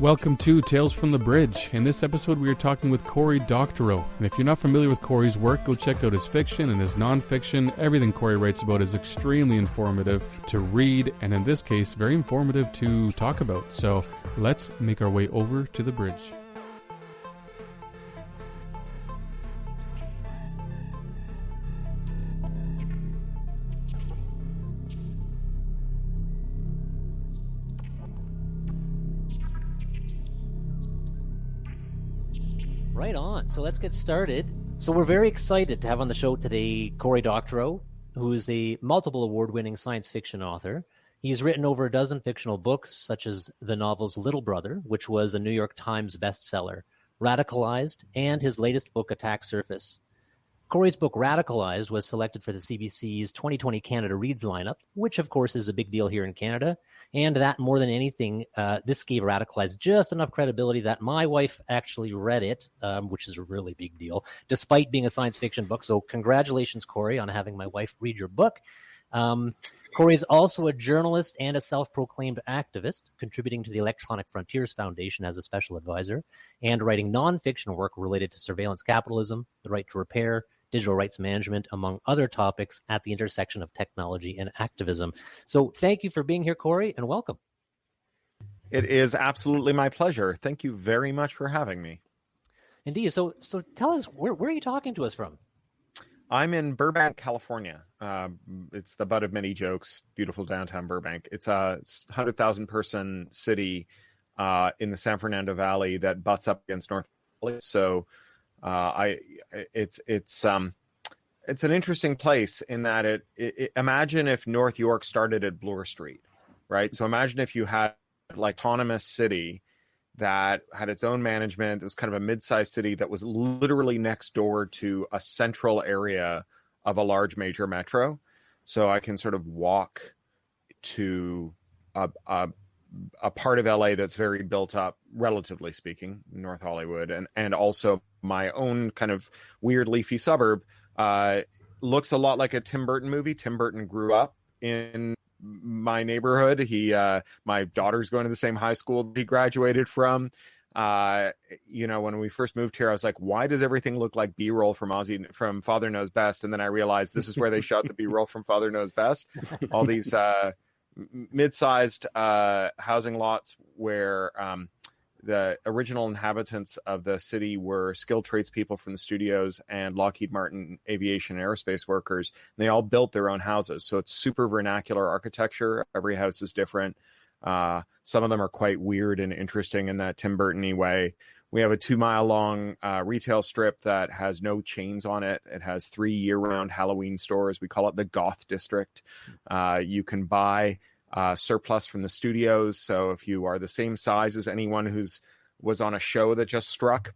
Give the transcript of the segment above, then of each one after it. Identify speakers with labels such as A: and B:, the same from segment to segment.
A: Welcome to Tales from the Bridge. In this episode, we are talking with Cory Doctorow. And if you're not familiar with Cory's work, go check out his fiction and his non-fiction. Everything Cory writes about is extremely informative to read, and in this case, very informative to talk about. So let's make our way over to the bridge.
B: Right on. So let's get started. So we're very excited to have on the show today Cory Doctorow, who is a multiple award-winning science fiction author. He's written over a dozen fictional books, such as the novels Little Brother, which was a New York Times bestseller, Radicalized, and his latest book, Attack Surface. Cory's book, Radicalized, was selected for the CBC's 2020 Canada Reads lineup, which, of course, is a big deal here in Canada. And that, more than anything, this gave Radicalized just enough credibility that my wife actually read it, which is a really big deal, despite being a science fiction book. So congratulations, Cory, on having my wife read your book. Cory is also a journalist and a self-proclaimed activist, contributing to the Electronic Frontiers Foundation as a special advisor, and writing nonfiction work related to surveillance capitalism, the right to repair, digital rights management, among other topics at the intersection of technology and activism. So thank you for being here, Cory, and welcome.
C: It is absolutely my pleasure. Thank you very much for having me.
B: Indeed. So tell us, where are you talking to us from?
C: I'm in Burbank, California. It's the butt of many jokes. Beautiful downtown Burbank. It's a 100,000 person city in the San Fernando Valley that butts up against North Valley. So it's an interesting place in that it imagine if North York started at Bloor Street, right? So imagine if you had like autonomous city that had its own management. It was kind of a mid-sized city that was literally next door to a central area of a large major metro. So I can sort of walk to a part of LA that's very built up, relatively speaking, North Hollywood, and also my own kind of weird leafy suburb. Looks a lot like a Tim Burton movie. Tim Burton grew up in my neighborhood. My daughter's going to the same high school he graduated from. When we first moved here, I was like, why does everything look like B-roll from Father Knows Best? And then I realized this is where they shot the B-roll from Father Knows Best. All these mid-sized housing lots where the original inhabitants of the city were skilled tradespeople from the studios and Lockheed Martin aviation and aerospace workers. And they all built their own houses. So it's super vernacular architecture. Every house is different. Some of them are quite weird and interesting in that Tim Burton-y way. We have a 2-mile long retail strip that has no chains on it. It has 3 year-round Halloween stores. We call it the Goth District. You can buy surplus from the studios. So if you are the same size as anyone was on a show that just struck,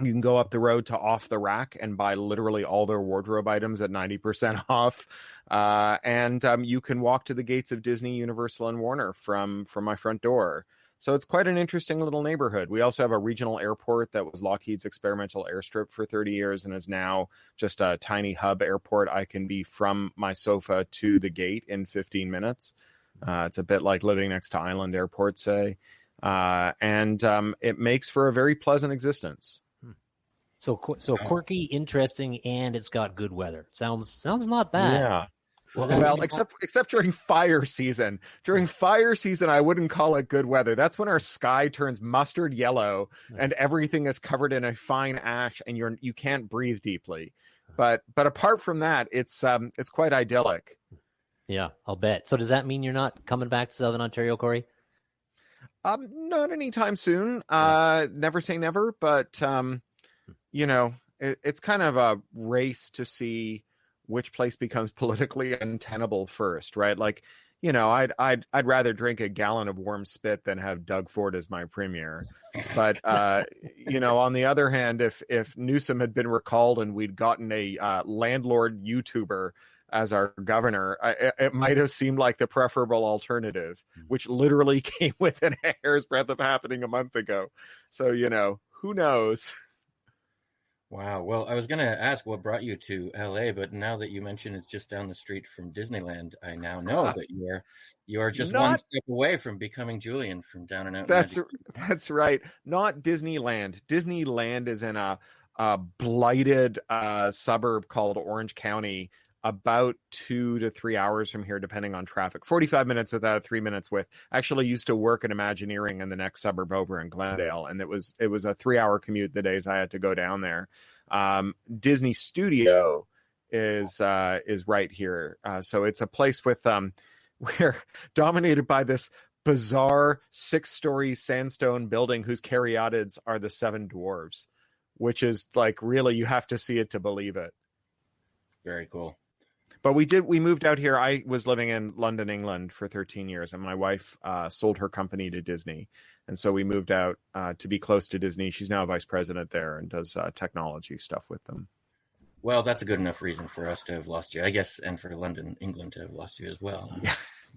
C: you can go up the road to Off the Rack and buy literally all their wardrobe items at 90% off. And you can walk to the gates of Disney, Universal, and Warner from my front door. So it's quite an interesting little neighborhood. We also have a regional airport that was Lockheed's experimental airstrip for 30 years and is now just a tiny hub airport. I can be from my sofa to the gate in 15 minutes. It's a bit like living next to Island Airport, say. And it makes for a very pleasant existence.
B: So quirky, interesting, and it's got good weather. Sounds not bad.
C: Yeah. Well, except during fire season. During fire season, I wouldn't call it good weather. That's when our sky turns mustard yellow and everything is covered in a fine ash, and you can't breathe deeply. But apart from that, it's quite idyllic.
B: Yeah, I'll bet. So does that mean you're not coming back to Southern Ontario, Cory?
C: Not anytime soon. Never say never, but it's kind of a race to see which place becomes politically untenable first, right? Like, I'd rather drink a gallon of warm spit than have Doug Ford as my premier. But on the other hand, if Newsom had been recalled and we'd gotten a landlord YouTuber as our governor, it might have seemed like the preferable alternative, which literally came within a hair's breadth of happening a month ago. So, who knows?
D: Wow. Well, I was going to ask what brought you to LA, but now that you mention it's just down the street from Disneyland, I now know that you are just one
C: Not
D: step away from becoming Julian from Down and Out
C: that's
D: Magic.
C: that's right. Not Disneyland. Disneyland is in a blighted suburb called Orange County, about 2 to 3 hours from here, depending on traffic. 45 minutes without, 3 minutes with. Actually used to work at Imagineering in the next suburb over in Glendale, and it was a 3-hour commute the days I had to go down there. Disney Studio is right here, so it's a place with where dominated by this bizarre 6-story sandstone building whose caryatids are the 7 dwarves, which is like, really, you have to see it to believe it.
D: Very cool.
C: But we moved out here. I was living in London, England for 13 years, and my wife sold her company to Disney. And so we moved out to be close to Disney. She's now a vice president there and does technology stuff with them.
D: Well, that's a good enough reason for us to have lost you, I guess, and for London, England to have lost you as well.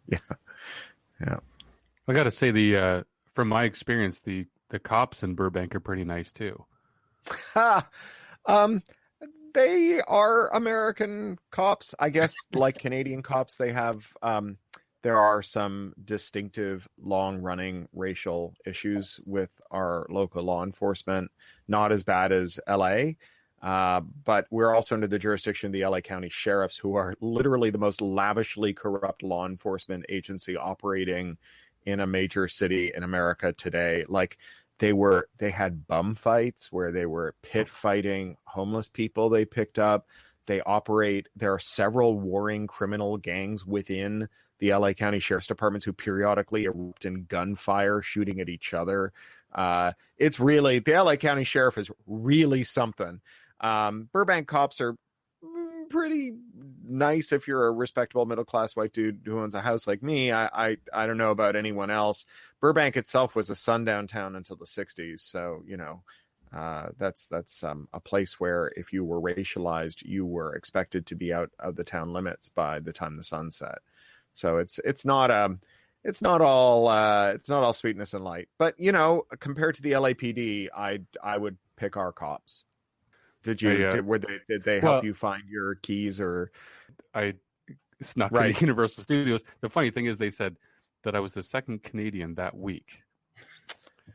C: Yeah.
A: I got to say, from my experience, the cops in Burbank are pretty nice too.
C: They are American cops, I guess. Like Canadian cops, they have there are some distinctive long-running racial issues with our local law enforcement. Not as bad as LA, but we're also under the jurisdiction of the LA County sheriffs, who are literally the most lavishly corrupt law enforcement agency operating in a major city in America today. Like, they had bum fights where they were pit fighting homeless people they picked up. There are several warring criminal gangs within the LA County Sheriff's Departments who periodically erupt in gunfire, shooting at each other. It's really, the LA County Sheriff is really something. Burbank cops are pretty nice if you're a respectable middle-class white dude who owns a house like me. I don't know about anyone else. Burbank itself was a sundown town until the 60s. So, that's a place where if you were racialized, you were expected to be out of the town limits by the time the sun set. So it's not all sweetness and light. But, compared to the LAPD, I would pick our cops. Did they help you find your keys, or
A: I snuck into Universal Studios? The funny thing is, they said that I was the second Canadian that week.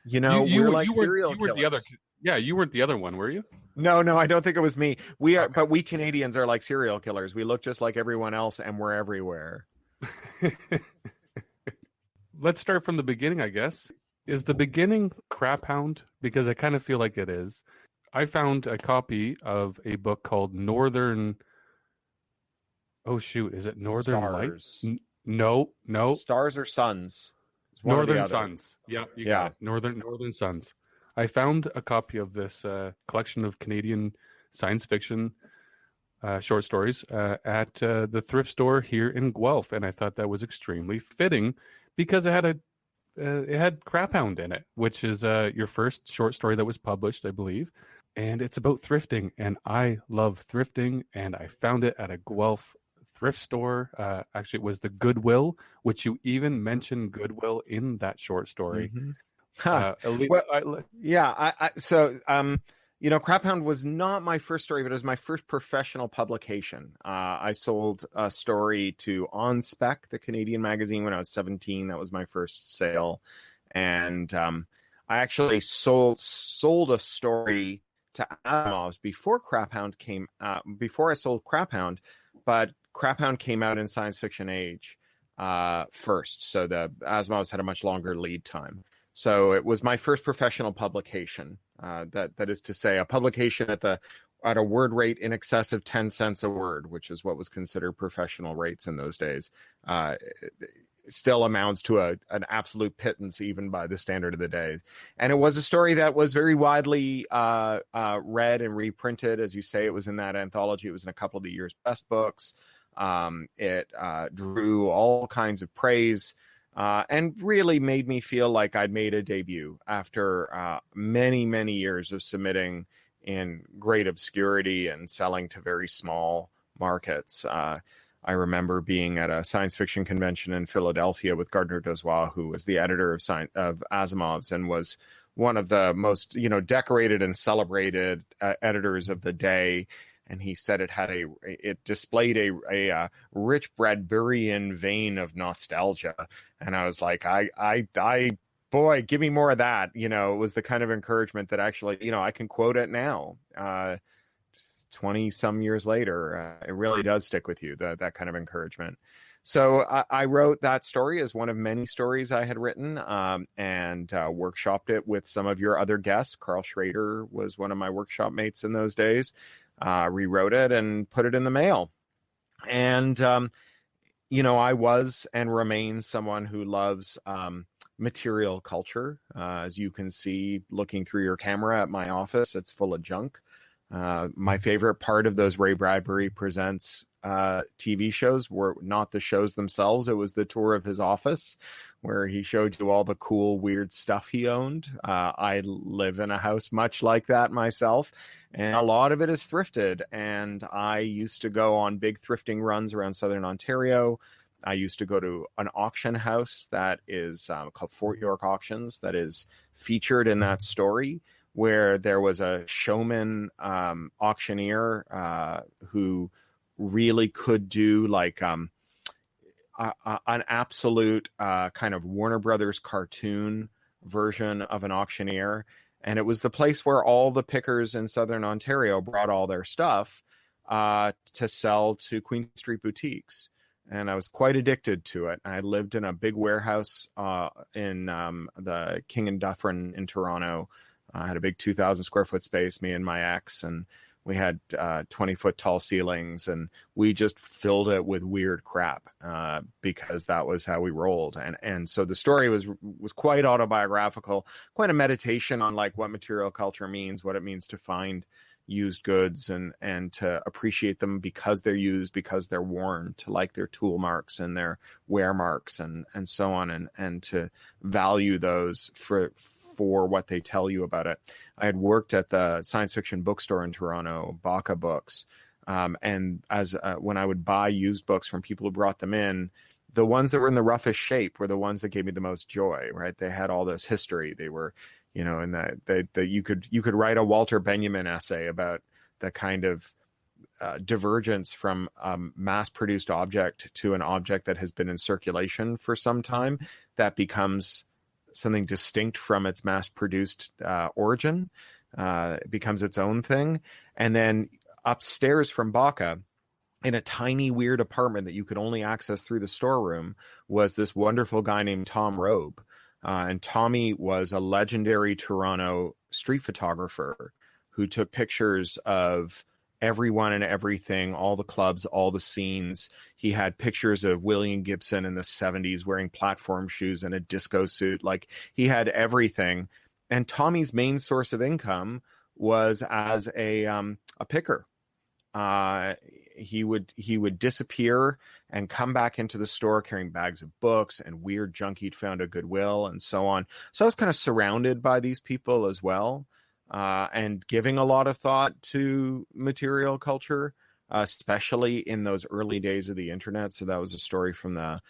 C: We're like serial killers.
A: You weren't the other one, were you?
C: No, I don't think it was me. We are, but we Canadians are like serial killers. We look just like everyone else, and we're everywhere.
A: Let's start from the beginning, I guess. Is the beginning Crap Hound? Because I kind of feel like it is. I found a copy of a book called Northern. Oh shoot! Is it Northern Lights? No.
C: Stars or Suns?
A: Northern Suns. Yeah, you got it. Northern Suns. I found a copy of this collection of Canadian science fiction short stories at the thrift store here in Guelph, and I thought that was extremely fitting because it had Crap Hound in it, which is your first short story that was published, I believe. And it's about thrifting, and I love thrifting, and I found it at a Guelph thrift store. Actually, it was the Goodwill, which you even mentioned Goodwill in that short story.
C: Mm-hmm. Crap Hound was not my first story, but it was my first professional publication. I sold a story to On Spec, the Canadian magazine, when I was 17. That was my first sale. And I actually sold a story to Asimov's before Crap Hound came before I sold Crap Hound, but Crap Hound came out in Science Fiction Age first. So the Asimov's had a much longer lead time. So it was my first professional publication. That is to say, a publication at a word rate in excess of 10 cents a word, which is what was considered professional rates in those days. Still amounts to an absolute pittance, even by the standard of the day. And it was a story that was very widely read and reprinted. As you say, it was in that anthology. It was in a couple of the year's best books. It drew all kinds of praise and really made me feel like I'd made a debut after many, many years of submitting in great obscurity and selling to very small markets. I remember being at a science fiction convention in Philadelphia with Gardner Dozois, who was the editor of Asimov's and was one of the most, decorated and celebrated editors of the day. And he said it displayed a rich Bradburian vein of nostalgia. And I was like, boy, give me more of that. It was the kind of encouragement that actually, I can quote it now. 20 some years later, it really does stick with you, that kind of encouragement. So I wrote that story as one of many stories I had written, and workshopped it with some of your other guests. Carl Schrader was one of my workshop mates in those days. Rewrote it and put it in the mail. And, I was and remain someone who loves material culture. As you can see, looking through your camera at my office, it's full of junk. My favorite part of those Ray Bradbury Presents TV shows were not the shows themselves. It was the tour of his office where he showed you all the cool, weird stuff he owned. I live in a house much like that myself, and a lot of it is thrifted. And I used to go on big thrifting runs around Southern Ontario. I used to go to an auction house that is called Fort York Auctions that is featured in that story, where there was a showman auctioneer who really could do like an absolute kind of Warner Brothers cartoon version of an auctioneer. And it was the place where all the pickers in Southern Ontario brought all their stuff to sell to Queen Street boutiques. And I was quite addicted to it. I lived in a big warehouse in the King and Dufferin in Toronto. I had a big 2,000 square foot space, me and my ex, and we had 20-foot tall ceilings, and we just filled it with weird crap because that was how we rolled. And so the story was quite autobiographical, quite a meditation on like what material culture means, what it means to find used goods and to appreciate them because they're used, because they're worn, to like their tool marks and their wear marks and so on, and to value those for what they tell you about it. I had worked at the science fiction bookstore in Toronto, Baca Books, and as when I would buy used books from people who brought them in, the ones that were in the roughest shape were the ones that gave me the most joy. Right? They had all this history. They were, and that you could write a Walter Benjamin essay about the kind of divergence from mass-produced object to an object that has been in circulation for some time that becomes something distinct from its mass-produced origin. It becomes its own thing. And then upstairs from Baca, in a tiny, weird apartment that you could only access through the storeroom, was this wonderful guy named Tom Robe. And Tommy was a legendary Toronto street photographer who took pictures of everyone and everything, all the clubs, all the scenes. He had pictures of William Gibson in the 70s wearing platform shoes and a disco suit. Like, he had everything. And Tommy's main source of income was as a picker. He would disappear and come back into the store carrying bags of books and weird junk he'd found at Goodwill and so on. So I was kind of surrounded by these people as well. And giving a lot of thought to material culture, especially in those early days of the internet. So that was a story from the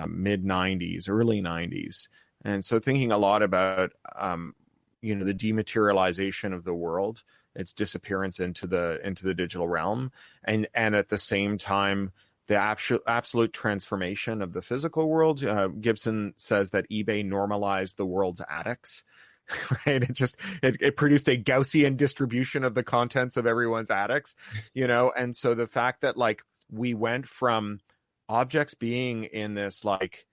C: mid 90s, early 90s. And so thinking a lot about, the dematerialization of the world, its disappearance into the digital realm, and at the same time, the absolute transformation of the physical world. Gibson says that eBay normalized the world's attics. Right, it produced a Gaussian distribution of the contents of everyone's attics, and so the fact that like we went from objects being in this like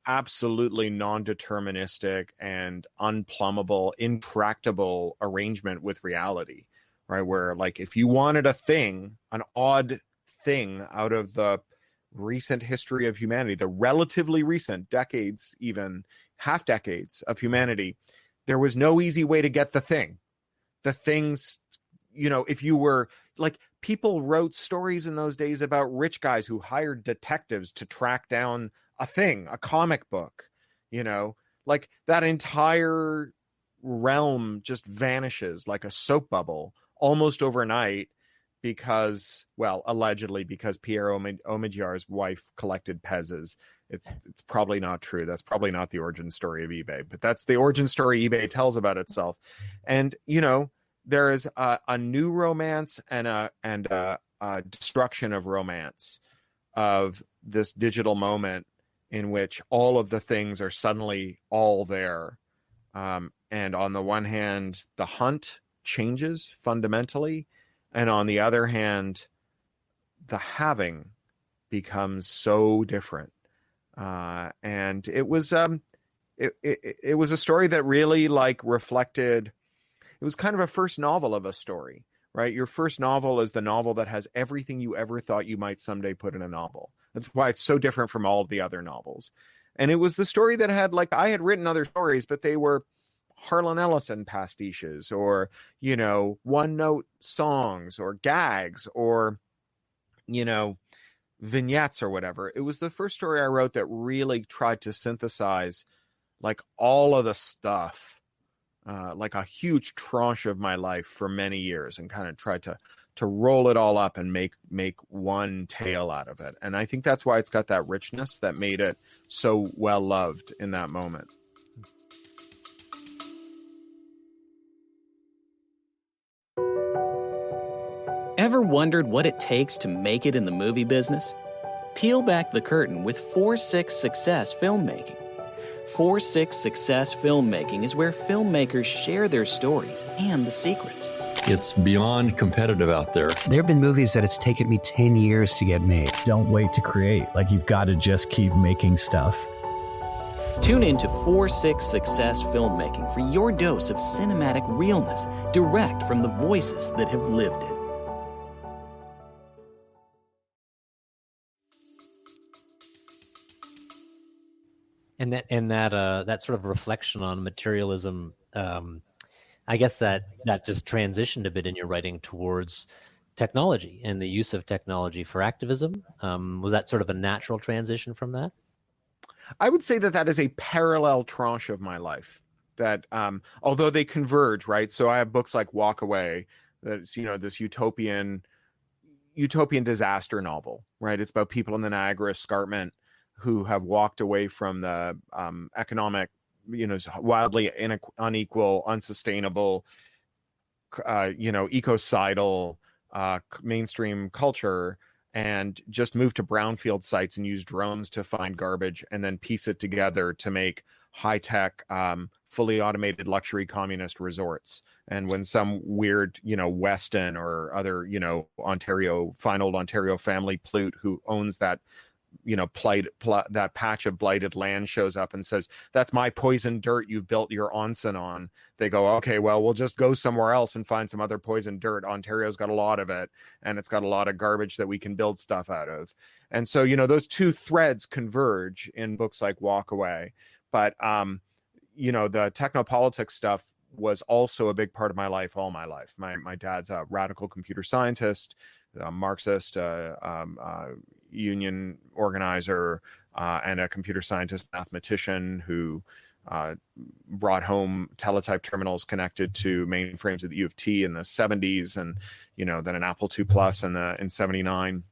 C: absolutely non-deterministic and unplumbable, intractable arrangement with reality, right, where like if you wanted a thing, an odd thing out of the recent history of humanity, the relatively recent decades, even half decades of humanity, there was no easy way to get the thing. The things, if you were like, people wrote stories in those days about rich guys who hired detectives to track down a thing, a comic book, like that entire realm just vanishes like a soap bubble almost overnight because, well, allegedly because Pierre Omidyar's wife collected pezzes it's probably not true. That's probably not the origin story of eBay, but that's the origin story eBay tells about itself. And there is a new romance and a destruction of romance of this digital moment in which all of the things are suddenly all there. And on the one hand, the hunt changes fundamentally, and on the other hand, the having becomes so different. And it was it was a story that really reflected. It was kind of a first novel of a story, right? Your first novel is the novel that has everything you ever thought you might someday put in a novel. That's why it's so different from all of the other novels. And it was the story that had, I had written other stories, but they were Harlan Ellison pastiches or, one-note songs or gags or, vignettes or whatever. It was the first story I wrote that really tried to synthesize all of the stuff, a huge tranche of my life for many years, and kind of tried to roll it all up and make one tale out of it. And I think that's why it's got that richness that made it so well loved in that moment.
E: Ever wondered what it takes to make it in the movie business? Peel back the curtain with 4-6 Success Filmmaking. 4-6 Success Filmmaking is where filmmakers share their stories and the secrets.
F: It's beyond competitive out there.
G: There have been movies that it's taken me 10 years to get made.
H: Don't wait to create. You've got to just keep making stuff.
E: Tune in to 4-6 Success Filmmaking for your dose of cinematic realness, direct from the voices that have lived it.
B: And that sort of reflection on materialism, I guess that just transitioned a bit in your writing towards technology and the use of technology for activism. Was that sort of a natural transition from that?
C: I would say that is a parallel tranche of my life. That although they converge, right? So I have books like Walk Away, that's this utopian disaster novel, right? It's about people in the Niagara Escarpment who have walked away from the economic, wildly unequal, unsustainable, ecocidal mainstream culture, and just move to brownfield sites and use drones to find garbage and then piece it together to make high-tech, fully automated luxury communist resorts. And when some weird, Weston or other, fine old Ontario family plute who owns that that patch of blighted land shows up and says, "That's my poison dirt you've built your onsen on," they go, "Okay, well, we'll just go somewhere else and find some other poison dirt. Ontario's got a lot of it, and it's got a lot of garbage that we can build stuff out of." And so, those two threads converge in books like Walk Away. But the technopolitics stuff was also a big part of my life all my life. My dad's a radical computer scientist, a Marxist, union organizer, and a computer scientist mathematician who brought home teletype terminals connected to mainframes at the U of T in the 70s, and then an Apple II Plus in 79,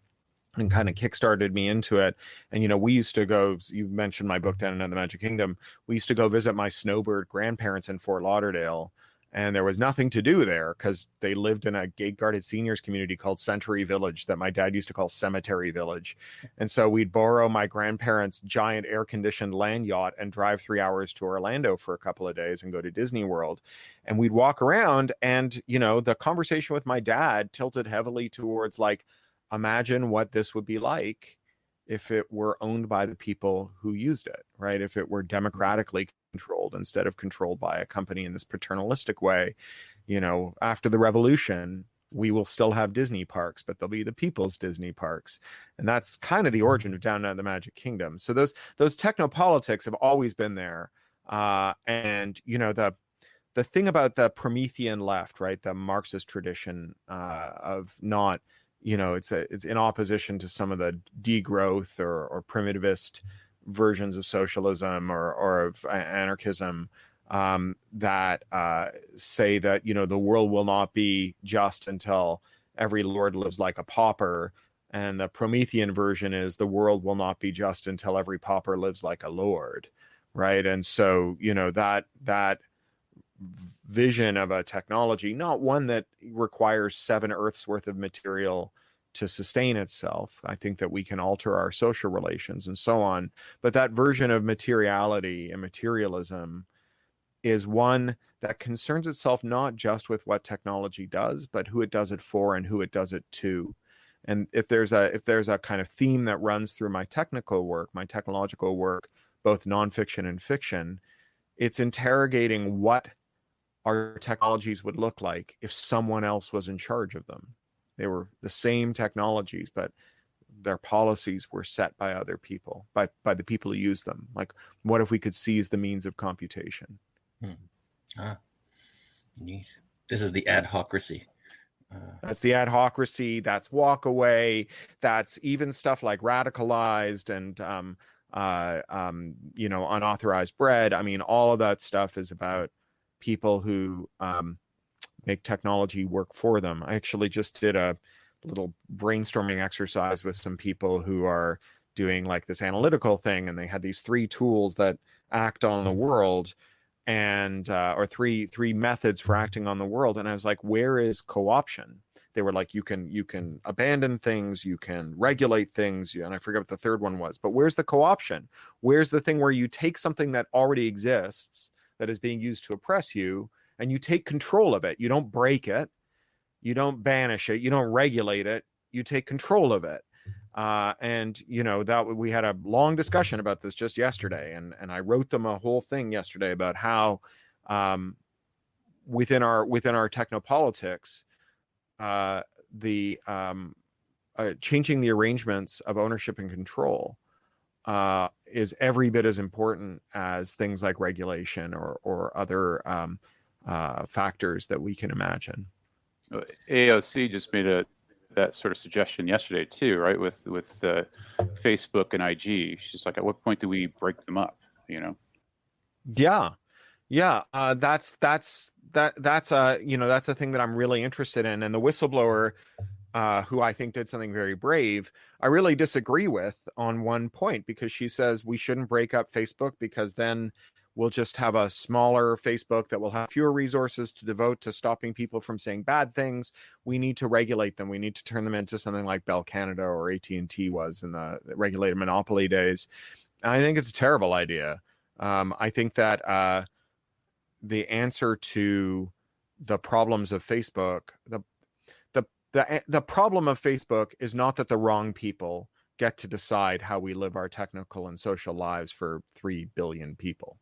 C: and kind of kickstarted me into it. And we used to go, you mentioned my book Down in the Magic Kingdom, we used to go visit my snowbird grandparents in Fort Lauderdale, and there was nothing to do there because they lived in a gate-guarded seniors community called Century Village that my dad used to call Cemetery Village. And so we'd borrow my grandparents' giant air-conditioned land yacht and drive 3 hours to Orlando for a couple of days and go to Disney World. And we'd walk around, and, the conversation with my dad tilted heavily towards, imagine what this would be like if it were owned by the people who used it, right? If it were democratically controlled instead of controlled by a company in this paternalistic way. After the revolution, we will still have Disney parks, but they'll be the people's Disney parks. And that's kind of the origin of Down Under the Magic Kingdom. So those technopolitics have always been there. And the thing about the Promethean left, right? The Marxist tradition of not, it's in opposition to some of the degrowth or primitivist versions of socialism or of anarchism that say that the world will not be just until every lord lives like a pauper, And the Promethean version is the world will not be just until every pauper lives like a lord, right? And so, that vision of a technology, not one that requires 7 Earths worth of material to sustain itself. I think that we can alter our social relations and so on. But that version of materiality and materialism is one that concerns itself not just with what technology does, but who it does it for and who it does it to. And if there's a kind of theme that runs through my technical work, my technological work, both nonfiction and fiction, it's interrogating what our technologies would look like if someone else was in charge of them. They were the same technologies, but their policies were set by other people, by the people who use them. Like, what if we could seize the means of computation?
D: Neat. This is the adhocracy.
C: That's the adhocracy. That's walk away. That's even stuff like radicalized and unauthorized bread. I mean, all of that stuff is about people who make technology work for them. I actually just did a little brainstorming exercise with some people who are doing like this analytical thing, and they had these 3 tools that act on the world, and or three methods for acting on the world. And I was like, where is co-option? They were like, you can abandon things, you can regulate things, and I forget what the third one was, but where's the co-option? Where's the thing where you take something that already exists, that is being used to oppress you, and you take control of it? You don't break it, you don't banish it, you don't regulate it, you take control of it. And that we had a long discussion about this just yesterday, and I wrote them a whole thing yesterday about how within our technopolitics, the changing the arrangements of ownership and control is every bit as important as things like regulation or other factors that we can imagine.
I: AOC just made that sort of suggestion yesterday too, right? With Facebook and IG. She's like, at what point do we break them up?
C: Yeah. That's a thing that I'm really interested in. And the whistleblower, who I think did something very brave, I really disagree with on one point, because she says we shouldn't break up Facebook because then we'll just have a smaller Facebook that will have fewer resources to devote to stopping people from saying bad things. We need to regulate them. We need to turn them into something like Bell Canada or AT&T was in the regulated monopoly days. And I think it's a terrible idea. I think that the answer to the problems of Facebook, the problem of Facebook is not that the wrong people get to decide how we live our technical and social lives for 3 billion people.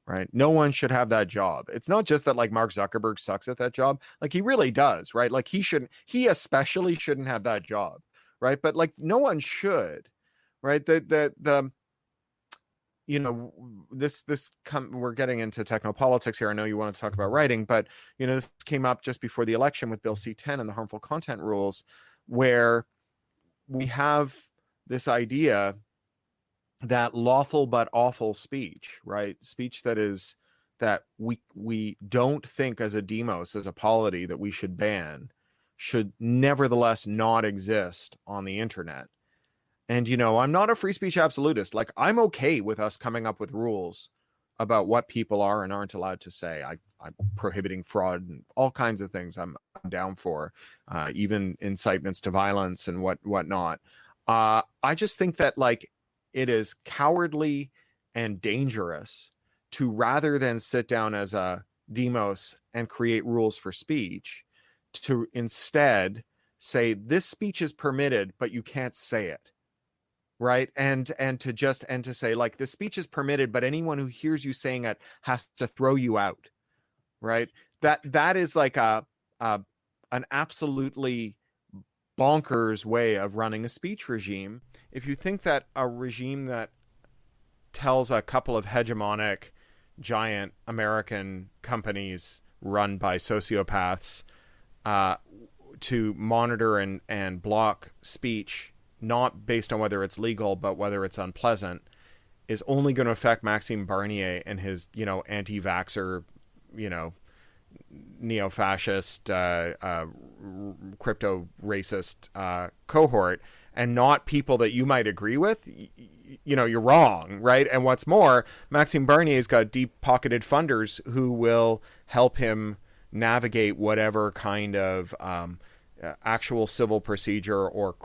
C: Right? No one should have that job. It's not just that like Mark Zuckerberg sucks at that job. Like he really does, right? Like he especially shouldn't have that job, right? But like no one should, right? We're getting into technopolitics here. I know you want to talk about writing, but this came up just before the election with Bill C-10 and the harmful content rules, where we have this idea that lawful but awful speech, right? Speech that we don't think as a demos, as a polity, that we should ban, should nevertheless not exist on the internet. And, I'm not a free speech absolutist. Like, I'm okay with us coming up with rules about what people are and aren't allowed to say. I'm prohibiting fraud and all kinds of things I'm down for, even incitements to violence and whatnot. I just think that, like, it is cowardly and dangerous to, rather than sit down as a demos and create rules for speech, to instead say this speech is permitted, but you can't say it. Right. And to say like this speech is permitted, but anyone who hears you saying it has to throw you out. Right. That is like an absolutely bonkers way of running a speech regime. If you think that a regime that tells a couple of hegemonic giant American companies run by sociopaths to monitor and block speech, not based on whether it's legal, but whether it's unpleasant, is only going to affect Maxime Barnier and his, anti-vaxxer, neo-fascist, crypto racist cohort. and not people that you might agree with, you're wrong, right? And what's more, Maxime Barnier's got deep-pocketed funders who will help him navigate whatever kind of actual civil procedure or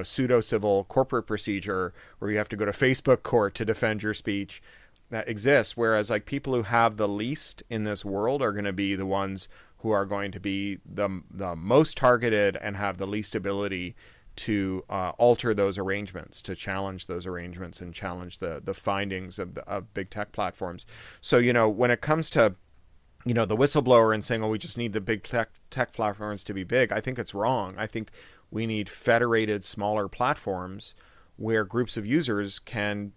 C: pseudo-civil corporate procedure where you have to go to Facebook court to defend your speech that exists. Whereas like people who have the least in this world are going to be the ones who are going to be the most targeted and have the least ability to alter those arrangements, to challenge those arrangements and challenge the findings of big tech platforms. So, when it comes to, the whistleblower and saying, oh, we just need the big tech platforms to be big, I think it's wrong. I think we need federated, smaller platforms where groups of users can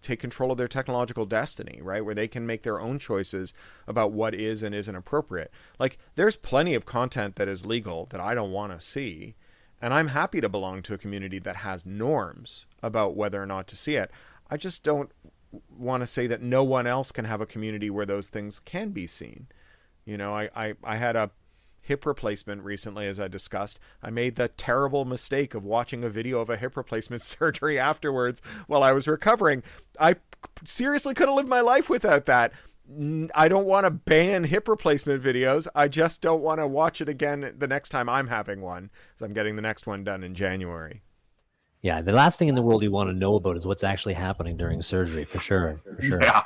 C: take control of their technological destiny, right? Where they can make their own choices about what is and isn't appropriate. Like, there's plenty of content that is legal that I don't want to see. And I'm happy to belong to a community that has norms about whether or not to see it. I just don't want to say that no one else can have a community where those things can be seen. I had a hip replacement recently, as I discussed. I made the terrible mistake of watching a video of a hip replacement surgery afterwards while I was recovering. I seriously could have lived my life without that. I don't want to ban hip replacement videos. I just don't want to watch it again the next time I'm having one, because I'm getting the next one done in January.
B: Yeah, the last thing in the world you want to know about is what's actually happening during surgery, for sure.
C: Yeah.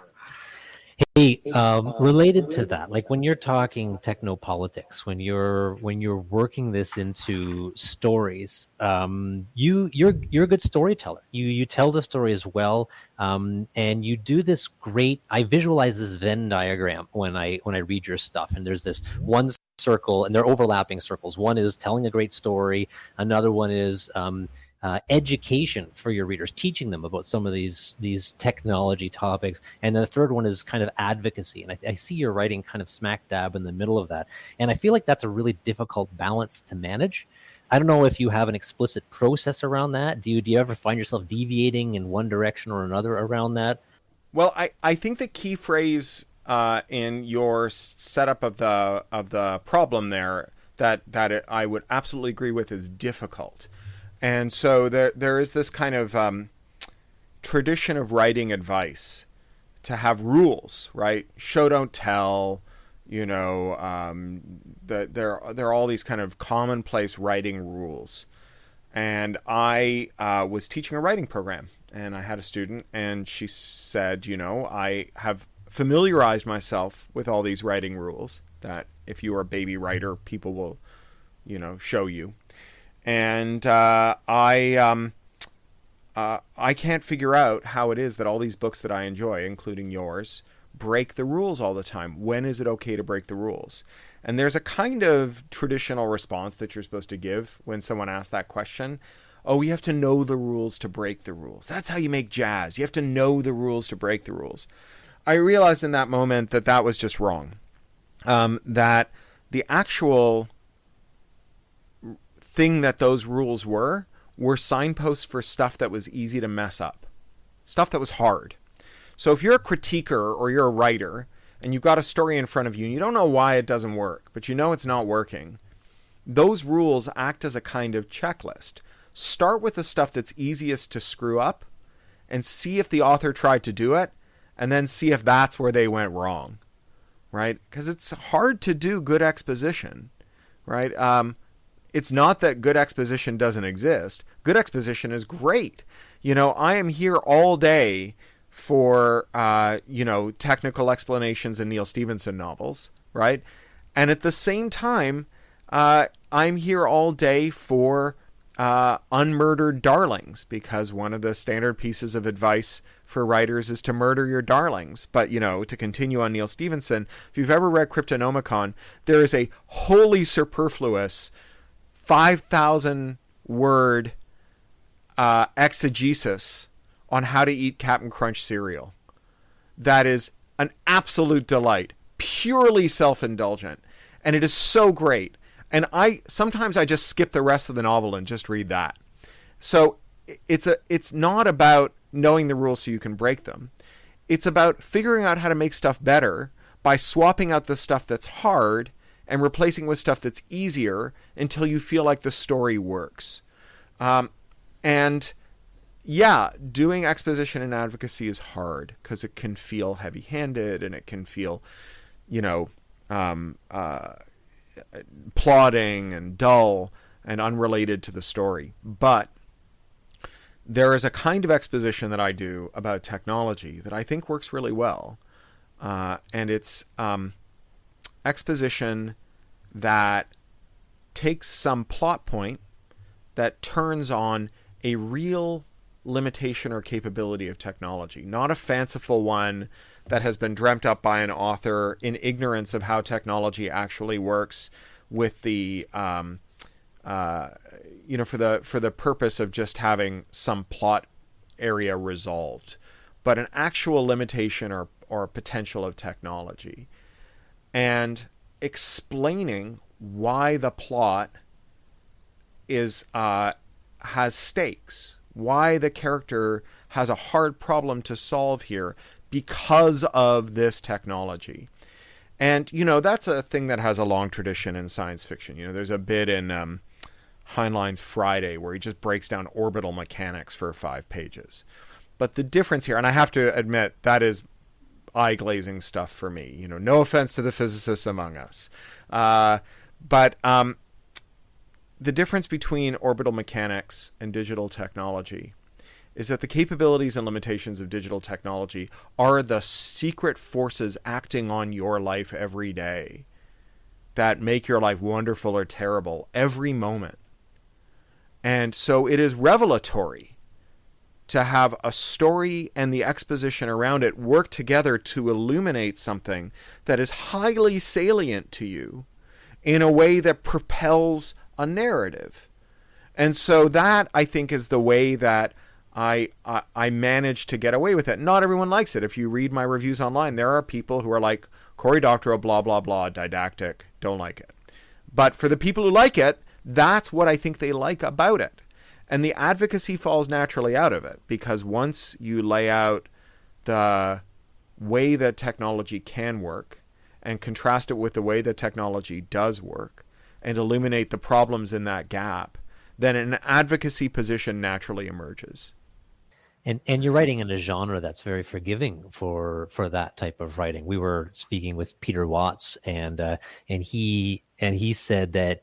B: Hey, related to that, like when you're talking technopolitics, when you're working this into stories, you're a good storyteller. You tell the story as well, and you do this great. I visualize this Venn diagram when I read your stuff, and there's this one circle, and they're overlapping circles. One is telling a great story. Another one is education for your readers, teaching them about some of these technology topics, and the third one is kind of advocacy. And I see your writing kind of smack dab in the middle of that, and I feel like that's a really difficult balance to manage. I don't know if you have an explicit process around that. Do you ever find yourself deviating in one direction or another around that?
C: Well, I think the key phrase in your setup of the problem there that I would absolutely agree with is difficult. And so there is this kind of tradition of writing advice to have rules, right? Show, don't tell, there are all these kind of commonplace writing rules. And I was teaching a writing program, and I had a student, and she said, I have familiarized myself with all these writing rules that if you are a baby writer, people will, show you. And I can't figure out how it is that all these books that I enjoy, including yours, break the rules all the time. When is it okay to break the rules? And there's a kind of traditional response that you're supposed to give when someone asks that question. Oh, you have to know the rules to break the rules. That's how you make jazz. You have to know the rules to break the rules. I realized in that moment that was just wrong. That the actual thing that those rules were signposts for stuff that was easy to mess up, stuff that was hard. So if you're a critiquer or you're a writer and you've got a story in front of you and you don't know why it doesn't work, but you know it's not working, those rules act as a kind of checklist. Start with the stuff that's easiest to screw up and see if the author tried to do it, and then see if that's where they went wrong, right? Because it's hard to do good exposition, right? It's not that good exposition doesn't exist. Good exposition is great. I am here all day for, technical explanations in Neil Stephenson novels, right? And at the same time, I'm here all day for unmurdered darlings, because one of the standard pieces of advice for writers is to murder your darlings. But, to continue on Neil Stephenson, if you've ever read Cryptonomicon, there is a wholly superfluous 5,000 word exegesis on how to eat Captain Crunch cereal. That is an absolute delight, purely self-indulgent, and it is so great. And sometimes I just skip the rest of the novel and just read that. So it's not about knowing the rules so you can break them. It's about figuring out how to make stuff better by swapping out the stuff that's hard and replacing with stuff that's easier until you feel like the story works. And yeah, doing exposition and advocacy is hard because it can feel heavy-handed and it can feel, plodding and dull and unrelated to the story. But there is a kind of exposition that I do about technology that I think works really well. And it's exposition that takes some plot point that turns on a real limitation or capability of technology, not a fanciful one that has been dreamt up by an author in ignorance of how technology actually works, with the for the purpose of just having some plot area resolved, but an actual limitation or potential of technology, and explaining why the plot is has stakes, why the character has a hard problem to solve here because of this technology. And, that's a thing that has a long tradition in science fiction. There's a bit in Heinlein's Friday where he just breaks down orbital mechanics for 5 pages. But the difference here, and I have to admit, that is eye-glazing stuff for me. No offense to the physicists among us. But the difference between orbital mechanics and digital technology is that the capabilities and limitations of digital technology are the secret forces acting on your life every day that make your life wonderful or terrible every moment. And so it is revelatory to have a story and the exposition around it work together to illuminate something that is highly salient to you in a way that propels a narrative. And so that, I think, is the way that I managed to get away with it. Not everyone likes it. If you read my reviews online, there are people who are like, Cory Doctorow, blah, blah, blah, didactic, don't like it. But for the people who like it, that's what I think they like about it. And the advocacy falls naturally out of it, because once you lay out the way that technology can work and contrast it with the way that technology does work and illuminate the problems in that gap, then an advocacy position naturally emerges.
B: And you're writing in a genre that's very forgiving for that type of writing. We were speaking with Peter Watts, and he said that,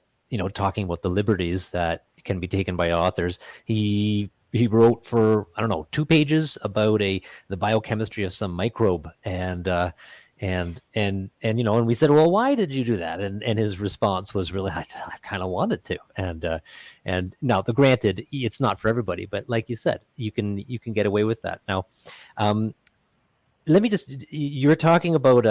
B: talking about the liberties that can be taken by authors, he wrote for 2 pages about the biochemistry of some microbe, and we said, well, why did you do that? And his response was really, I kind of wanted to. And now, granted, it's not for everybody, but like you said, you can get away with that. Now, let me you're talking about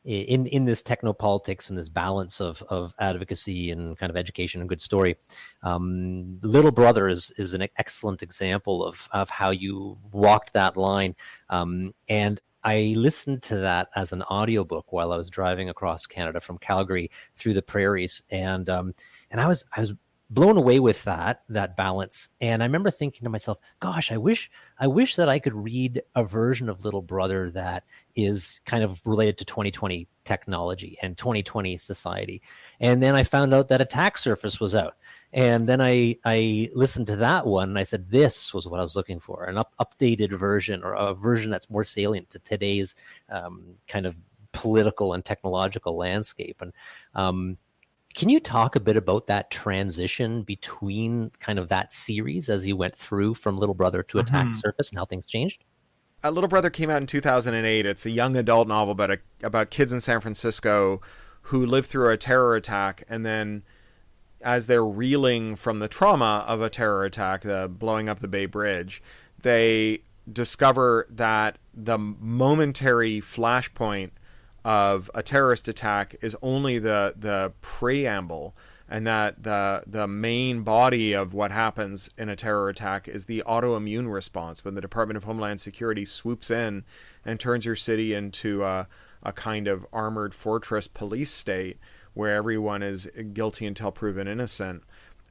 B: in this technopolitics and this balance of advocacy and kind of education and good story. Little Brother is an excellent example of how you walked that line. And I listened to that as an audiobook while I was driving across Canada from Calgary through the prairies, and I was blown away with that balance. And I remember thinking to myself, gosh, I wish that I could read a version of Little Brother that is kind of related to 2020 technology and 2020 society. And then I found out that Attack Surface was out. And then I listened to that one, and I said, this was what I was looking for, an updated version, or a version that's more salient to today's kind of political and technological landscape. And can you talk a bit about that transition between kind of that series as you went through from Little Brother to Attack Surface and how things changed?
C: Little Brother came out in 2008. It's a young adult novel about kids in San Francisco who live through a terror attack, and then as they're reeling from the trauma of a terror attack, the blowing up the Bay Bridge, they discover that the momentary flashpoint of a terrorist attack is only the preamble, and that the main body of what happens in a terror attack is the autoimmune response, when the Department of Homeland Security swoops in and turns your city into a kind of armored fortress police state where everyone is guilty until proven innocent,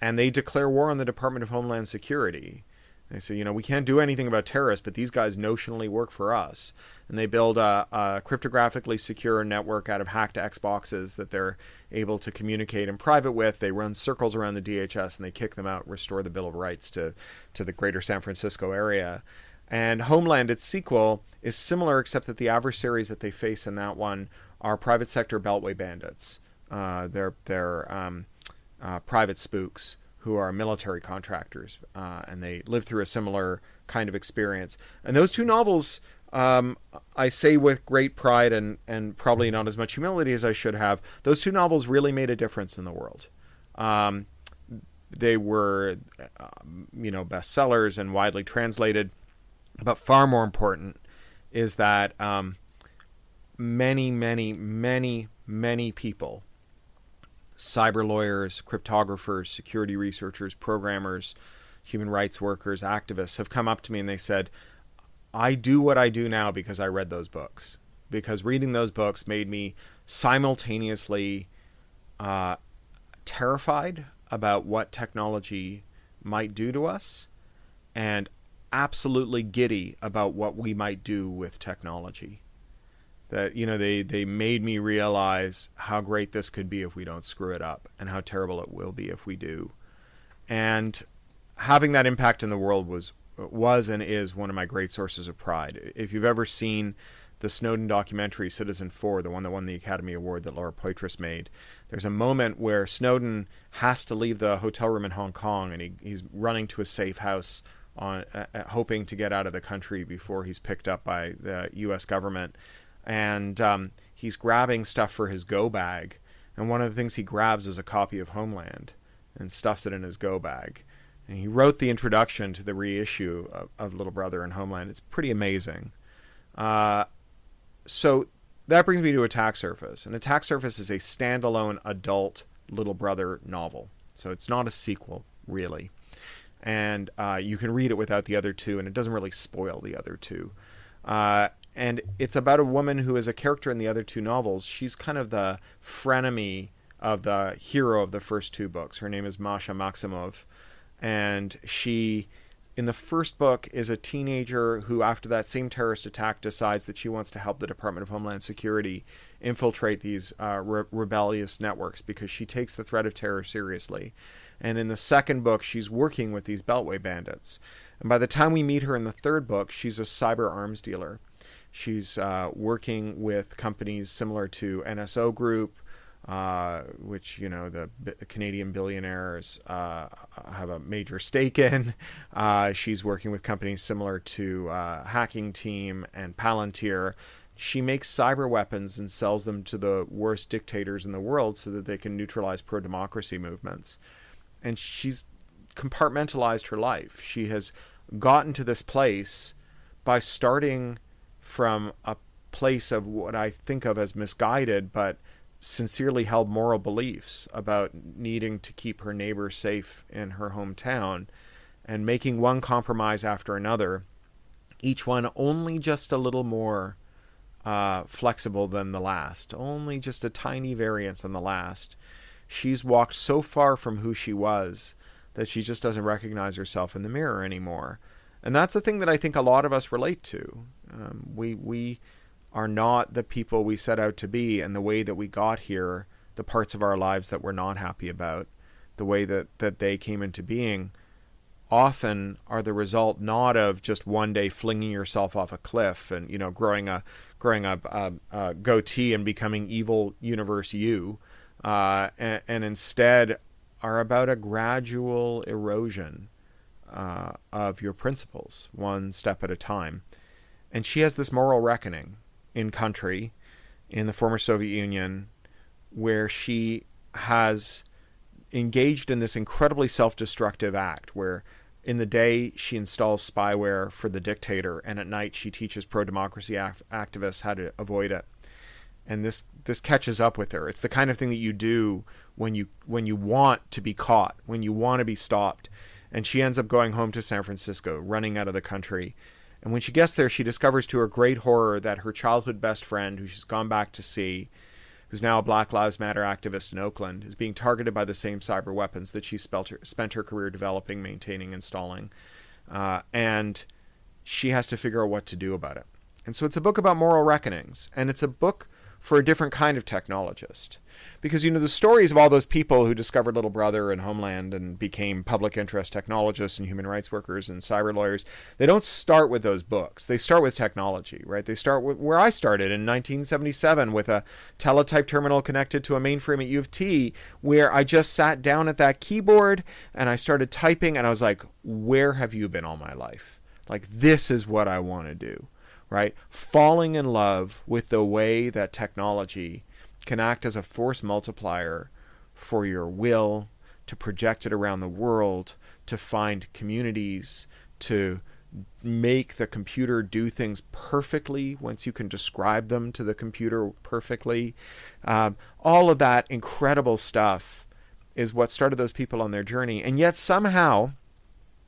C: and they declare war on the Department of Homeland Security. They say, you know, we can't do anything about terrorists, but these guys notionally work for us. And they build a cryptographically secure network out of hacked Xboxes that they're able to communicate in private with. They run circles around the DHS and they kick them out, restore the Bill of Rights to the greater San Francisco area. And Homeland, its sequel, is similar, except that the adversaries that they face in that one are private sector beltway bandits. They're private spooks who are military contractors, and they live through a similar kind of experience. And those two novels, I say with great pride and probably not as much humility as I should have, those two novels really made a difference in the world. They were, bestsellers and widely translated. But far more important is that many, many, many, many people, cyber lawyers, cryptographers, security researchers, programmers, human rights workers, activists have come up to me and they said, I do what I do now because I read those books. Because reading those books made me simultaneously terrified about what technology might do to us and absolutely giddy about what we might do with technology. That, you know, they made me realize how great this could be if we don't screw it up and how terrible it will be if we do. And having that impact in the world was and is one of my great sources of pride. If you've ever seen the Snowden documentary Citizen 4, the one that won the Academy Award that Laura Poitras made, there's a moment where Snowden has to leave the hotel room in Hong Kong and he's running to a safe house hoping to get out of the country before he's picked up by the U.S. government. And he's grabbing stuff for his go bag. And one of the things he grabs is a copy of Homeland and stuffs it in his go bag. And he wrote the introduction to the reissue of Little Brother and Homeland. It's pretty amazing. So that brings me to Attack Surface. And Attack Surface is a standalone adult Little Brother novel. So it's not a sequel, really. And you can read it without the other two, and it doesn't really spoil the other two. And it's about a woman who is a character in the other two novels. She's kind of the frenemy of the hero of the first two books. Her name is Masha Maximov. And she, in the first book, is a teenager who, after that same terrorist attack, decides that she wants to help the Department of Homeland Security infiltrate these rebellious networks because she takes the threat of terror seriously. And in the second book, she's working with these Beltway bandits. And by the time we meet her in the third book, she's a cyber arms dealer. She's working with companies similar to NSO Group, which, you know, the Canadian billionaires have a major stake in. She's working with companies similar to Hacking Team and Palantir. She makes cyber weapons and sells them to the worst dictators in the world so that they can neutralize pro-democracy movements. And she's compartmentalized her life. She has gotten to this place by starting from a place of what I think of as misguided but sincerely held moral beliefs about needing to keep her neighbors safe in her hometown and making one compromise after another, each one only just a little more flexible than the last, only just a tiny variance on the last. She's walked so far from who she was that she just doesn't recognize herself in the mirror anymore. And that's the thing that I think a lot of us relate to. We are not the people we set out to be, and the way that we got here, the parts of our lives that we're not happy about, the way that they came into being, often are the result not of just one day flinging yourself off a cliff and, you know, growing a goatee and becoming evil universe you, and instead are about a gradual erosion of your principles, one step at a time. And she has this moral reckoning in country, in the former Soviet Union, where she has engaged in this incredibly self-destructive act where in the day she installs spyware for the dictator, and at night she teaches pro-democracy activists how to avoid it. And this catches up with her. It's the kind of thing that you do when you want to be caught, when you want to be stopped. And she ends up going home to San Francisco, running out of the country. And when she gets there, she discovers to her great horror that her childhood best friend, who she's gone back to see, who's now a Black Lives Matter activist in Oakland, is being targeted by the same cyber weapons that she spent her career developing, maintaining, installing. and she has to figure out what to do about it. And so it's a book about moral reckonings, and it's a book for a different kind of technologist. Because, the stories of all those people who discovered Little Brother and Homeland and became public interest technologists and human rights workers and cyber lawyers, they don't start with those books. They start with technology, right? They start with where I started in 1977 with a teletype terminal connected to a mainframe at U of T, where I just sat down at that keyboard and I started typing, and I was like, where have you been all my life? Like, this is what I want to do, right? Falling in love with the way that technology can act as a force multiplier for your will, to project it around the world, to find communities, to make the computer do things perfectly once you can describe them to the computer perfectly. All of that incredible stuff is what started those people on their journey. And yet somehow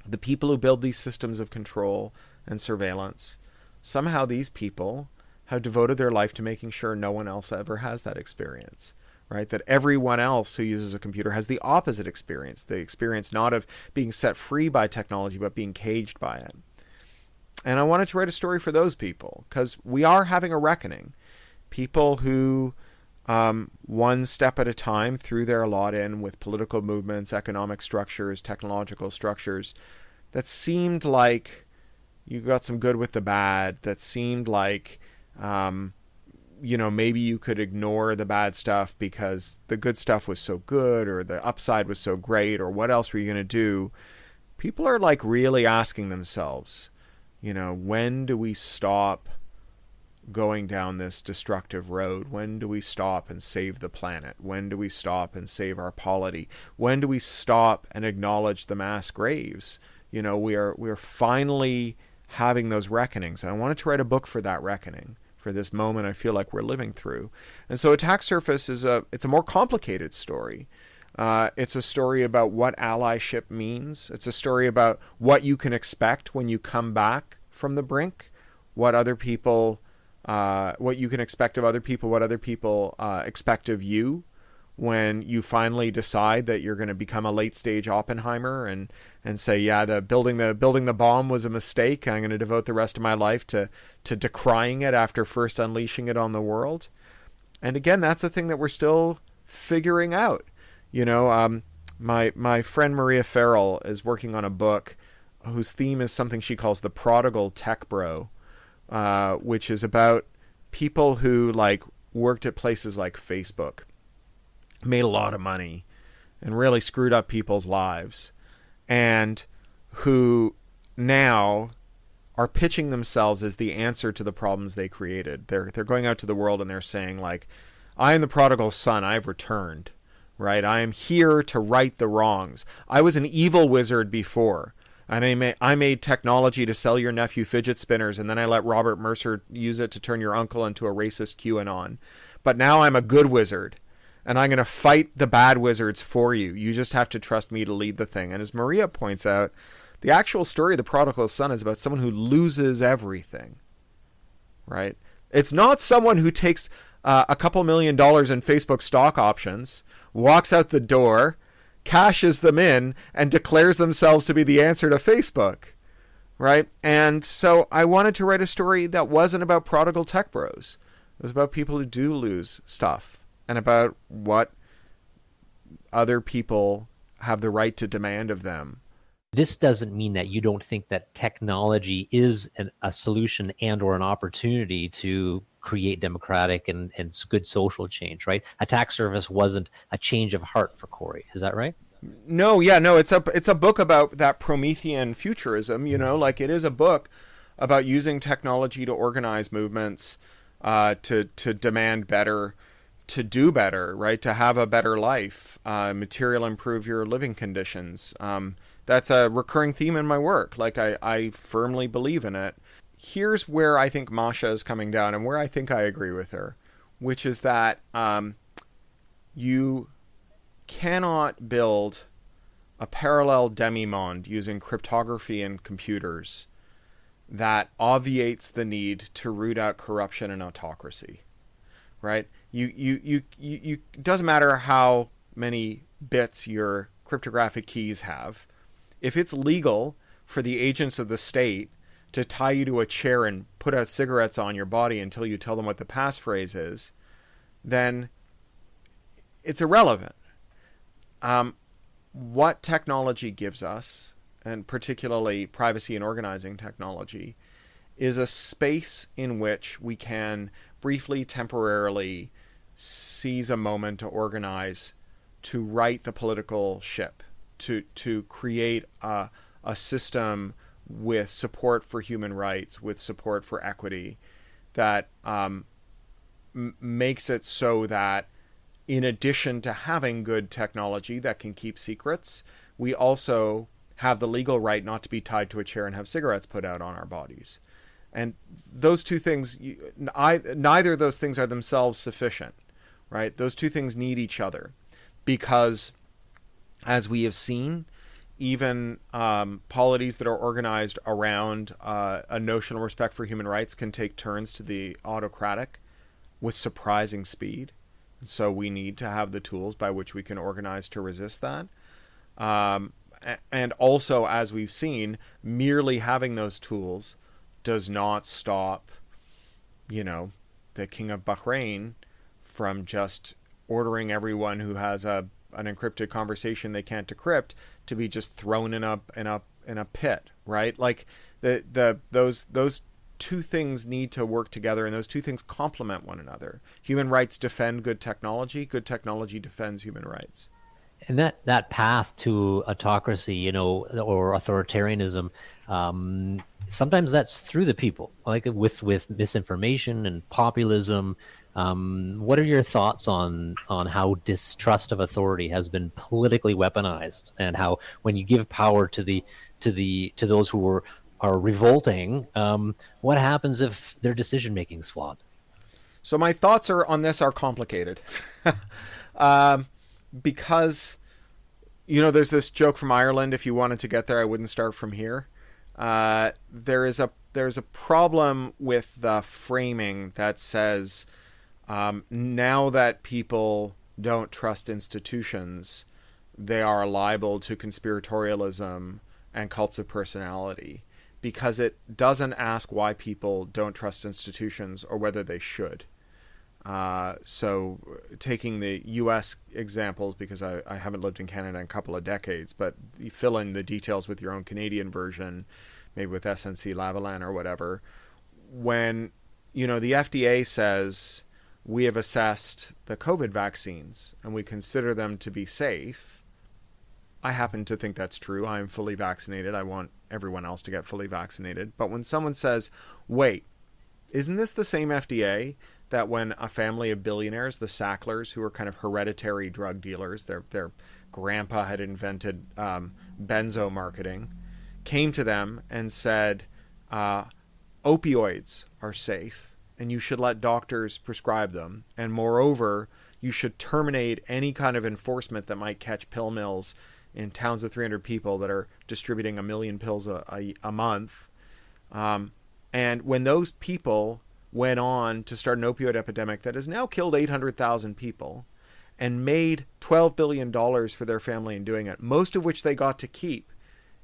C: the people who build these systems of control and surveillance, somehow these people have devoted their life to making sure no one else ever has that experience, right? That everyone else who uses a computer has the opposite experience, the experience not of being set free by technology, but being caged by it. And I wanted to write a story for those people, because we are having a reckoning. People who, one step at a time, threw their lot in with political movements, economic structures, technological structures, that seemed like you got some good with the bad, that seemed like maybe you could ignore the bad stuff because the good stuff was so good, or the upside was so great, or what else were you going to do? People are like really asking themselves, when do we stop going down this destructive road? When do we stop and save the planet? When do we stop and save our polity? When do we stop and acknowledge the mass graves? We are finally having those reckonings, and I wanted to write a book for that reckoning, for this moment I feel like we're living through. And so Attack Surface it's a more complicated story. It's a story about what allyship means. It's a story about what you can expect when you come back from the brink, what you can expect of other people, what other people expect of you when you finally decide that you're going to become a late stage Oppenheimer and say, yeah, building the bomb was a mistake. I'm going to devote the rest of my life to decrying it after first unleashing it on the world. And again, that's a thing that we're still figuring out. My friend Maria Farrell is working on a book whose theme is something she calls the prodigal tech bro, which is about people who worked at places like Facebook, made a lot of money, and really screwed up people's lives, and who now are pitching themselves as the answer to the problems they created. They're going out to the world and they're saying, I am the prodigal son, I've returned, right? I am here to right the wrongs. I was an evil wizard before, and I made technology to sell your nephew fidget spinners, and then I let Robert Mercer use it to turn your uncle into a racist QAnon. But now I'm a good wizard, and I'm going to fight the bad wizards for you. You just have to trust me to lead the thing. And as Maria points out, the actual story of the prodigal son is about someone who loses everything, right? It's not someone who takes a couple $1 million in Facebook stock options, walks out the door, cashes them in, and declares themselves to be the answer to Facebook, right? And so I wanted to write a story that wasn't about prodigal tech bros. It was about people who do lose stuff, and about what other people have the right to demand of them.
B: This doesn't mean that you don't think that technology is a solution and or an opportunity to create democratic and good social change, right? Attack Surface wasn't a change of heart for Cory. Is that right?
C: No, it's a book about that Promethean futurism, it is a book about using technology to organize movements, to demand better, to do better, right? To have a better life, material improve your living conditions. That's a recurring theme in my work. I firmly believe in it. Here's where I think Masha is coming down, and where I think I agree with her, which is that you cannot build a parallel demimonde using cryptography and computers that obviates the need to root out corruption and autocracy, right? It doesn't matter how many bits your cryptographic keys have. If it's legal for the agents of the state to tie you to a chair and put out cigarettes on your body until you tell them what the passphrase is, then it's irrelevant. What technology gives us, and particularly privacy and organizing technology, is a space in which we can briefly, temporarily seize a moment to organize, to right the political ship, to create a system with support for human rights, with support for equity, that makes it so that in addition to having good technology that can keep secrets, we also have the legal right not to be tied to a chair and have cigarettes put out on our bodies. And those two things, neither of those things are themselves sufficient, right? Those two things need each other, because as we have seen, even polities that are organized around a notional respect for human rights can take turns to the autocratic with surprising speed. So we need to have the tools by which we can organize to resist that. And also, as we've seen, merely having those tools does not stop, the King of Bahrain from just ordering everyone who has an encrypted conversation they can't decrypt to be just thrown in a pit, right? Like those two things need to work together, and those two things complement one another. Human rights defend good technology defends human rights.
B: And that path to autocracy, or authoritarianism, sometimes that's through the people, like with misinformation and populism. What are your thoughts on how distrust of authority has been politically weaponized, and how when you give power to those who are revolting, what happens if their decision making is flawed?
C: So my thoughts on this are complicated. Because, there's this joke from Ireland: if you wanted to get there, I wouldn't start from here. There's a problem with the framing that says, now that people don't trust institutions, they are liable to conspiratorialism and cults of personality, because it doesn't ask why people don't trust institutions or whether they should. So taking the U.S. examples, because I haven't lived in Canada in a couple of decades, but you fill in the details with your own Canadian version, maybe with SNC Lavalin or whatever. When, the FDA says we have assessed the COVID vaccines and we consider them to be safe, I happen to think that's true. I am fully vaccinated. I want everyone else to get fully vaccinated. But when someone says, wait, isn't this the same FDA that when a family of billionaires, the Sacklers, who are kind of hereditary drug dealers, their grandpa had invented benzo marketing, came to them and said, opioids are safe and you should let doctors prescribe them. And moreover, you should terminate any kind of enforcement that might catch pill mills in towns of 300 people that are distributing 1 million pills a month. And when those people went on to start an opioid epidemic that has now killed 800,000 people and made $12 billion for their family in doing it, most of which they got to keep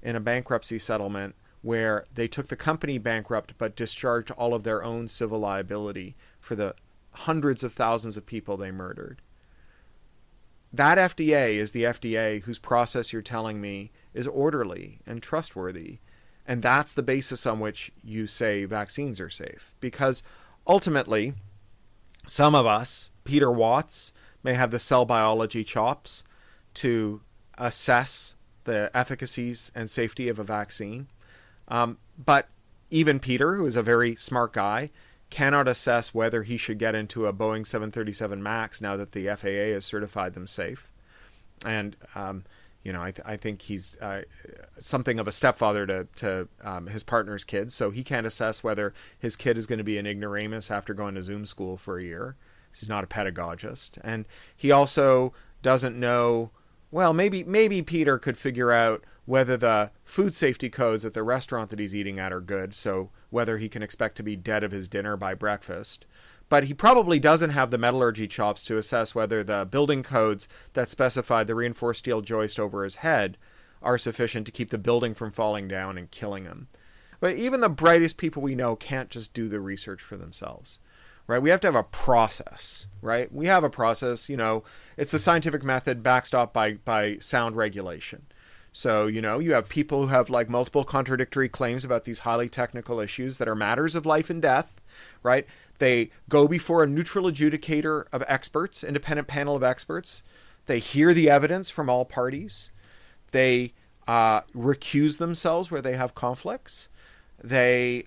C: in a bankruptcy settlement where they took the company bankrupt but discharged all of their own civil liability for the hundreds of thousands of people they murdered. That FDA is the FDA whose process you're telling me is orderly and trustworthy. And that's the basis on which you say vaccines are safe. Because ultimately, some of us, Peter Watts, may have the cell biology chops to assess the efficacies and safety of a vaccine. But even Peter, who is a very smart guy, cannot assess whether he should get into a Boeing 737 MAX now that the FAA has certified them safe. And I think he's something of a stepfather to his partner's kids, so he can't assess whether his kid is going to be an ignoramus after going to Zoom school for a year. He's not a pedagogist. And he also doesn't know, well, maybe Peter could figure out whether the food safety codes at the restaurant that he's eating at are good, so whether he can expect to be dead of his dinner by breakfast. But he probably doesn't have the metallurgy chops to assess whether the building codes that specify the reinforced steel joist over his head are sufficient to keep the building from falling down and killing them. But even the brightest people we know can't just do the research for themselves, right? We have to have a process, right? We have a process, it's the scientific method backstopped by sound regulation. So, you have people who have like multiple contradictory claims about these highly technical issues that are matters of life and death, right? They go before a neutral adjudicator of experts, independent panel of experts. They hear the evidence from all parties. They recuse themselves where they have conflicts. They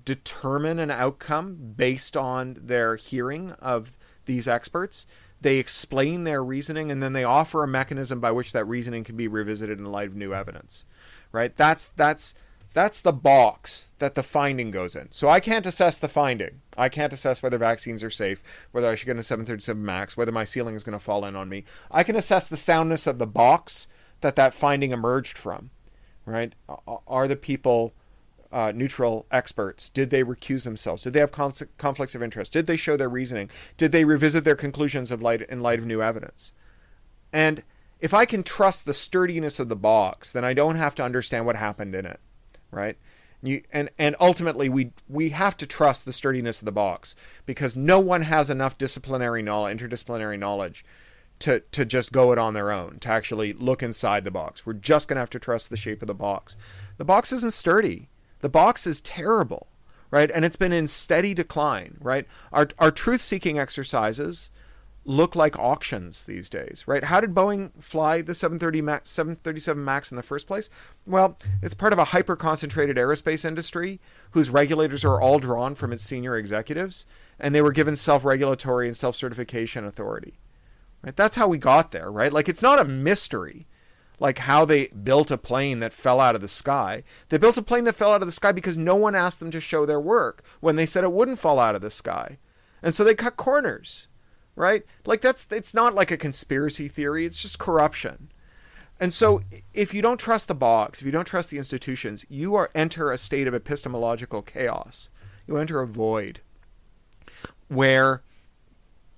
C: determine an outcome based on their hearing of these experts. They explain their reasoning, and then they offer a mechanism by which that reasoning can be revisited in light of new evidence, right? That's the box that the finding goes in. So I can't assess the finding. I can't assess whether vaccines are safe, whether I should get a 737 MAX, whether my ceiling is going to fall in on me. I can assess the soundness of the box that finding emerged from, right? Are the people neutral experts? Did they recuse themselves? Did they have conflicts of interest? Did they show their reasoning? Did they revisit their conclusions in light of new evidence? And if I can trust the sturdiness of the box, then I don't have to understand what happened in it, right? And ultimately we have to trust the sturdiness of the box, because no one has enough interdisciplinary knowledge to just go it on their own, to actually look inside the box. We're just going to have to trust the shape of the box. The box isn't sturdy. The box is terrible, right? And it's been in steady decline, right? Our truth-seeking exercises look like auctions these days, right? How did Boeing fly the 737 MAX in the first place? Well, it's part of a hyper-concentrated aerospace industry whose regulators are all drawn from its senior executives, and they were given self-regulatory and self-certification authority, right? That's how we got there, right? Like, it's not a mystery, like how they built a plane that fell out of the sky. They built a plane that fell out of the sky because no one asked them to show their work when they said it wouldn't fall out of the sky. And so they cut corners, right? Like, it's not like a conspiracy theory. It's just corruption. And so if you don't trust the box, if you don't trust the institutions, you enter a state of epistemological chaos. You enter a void where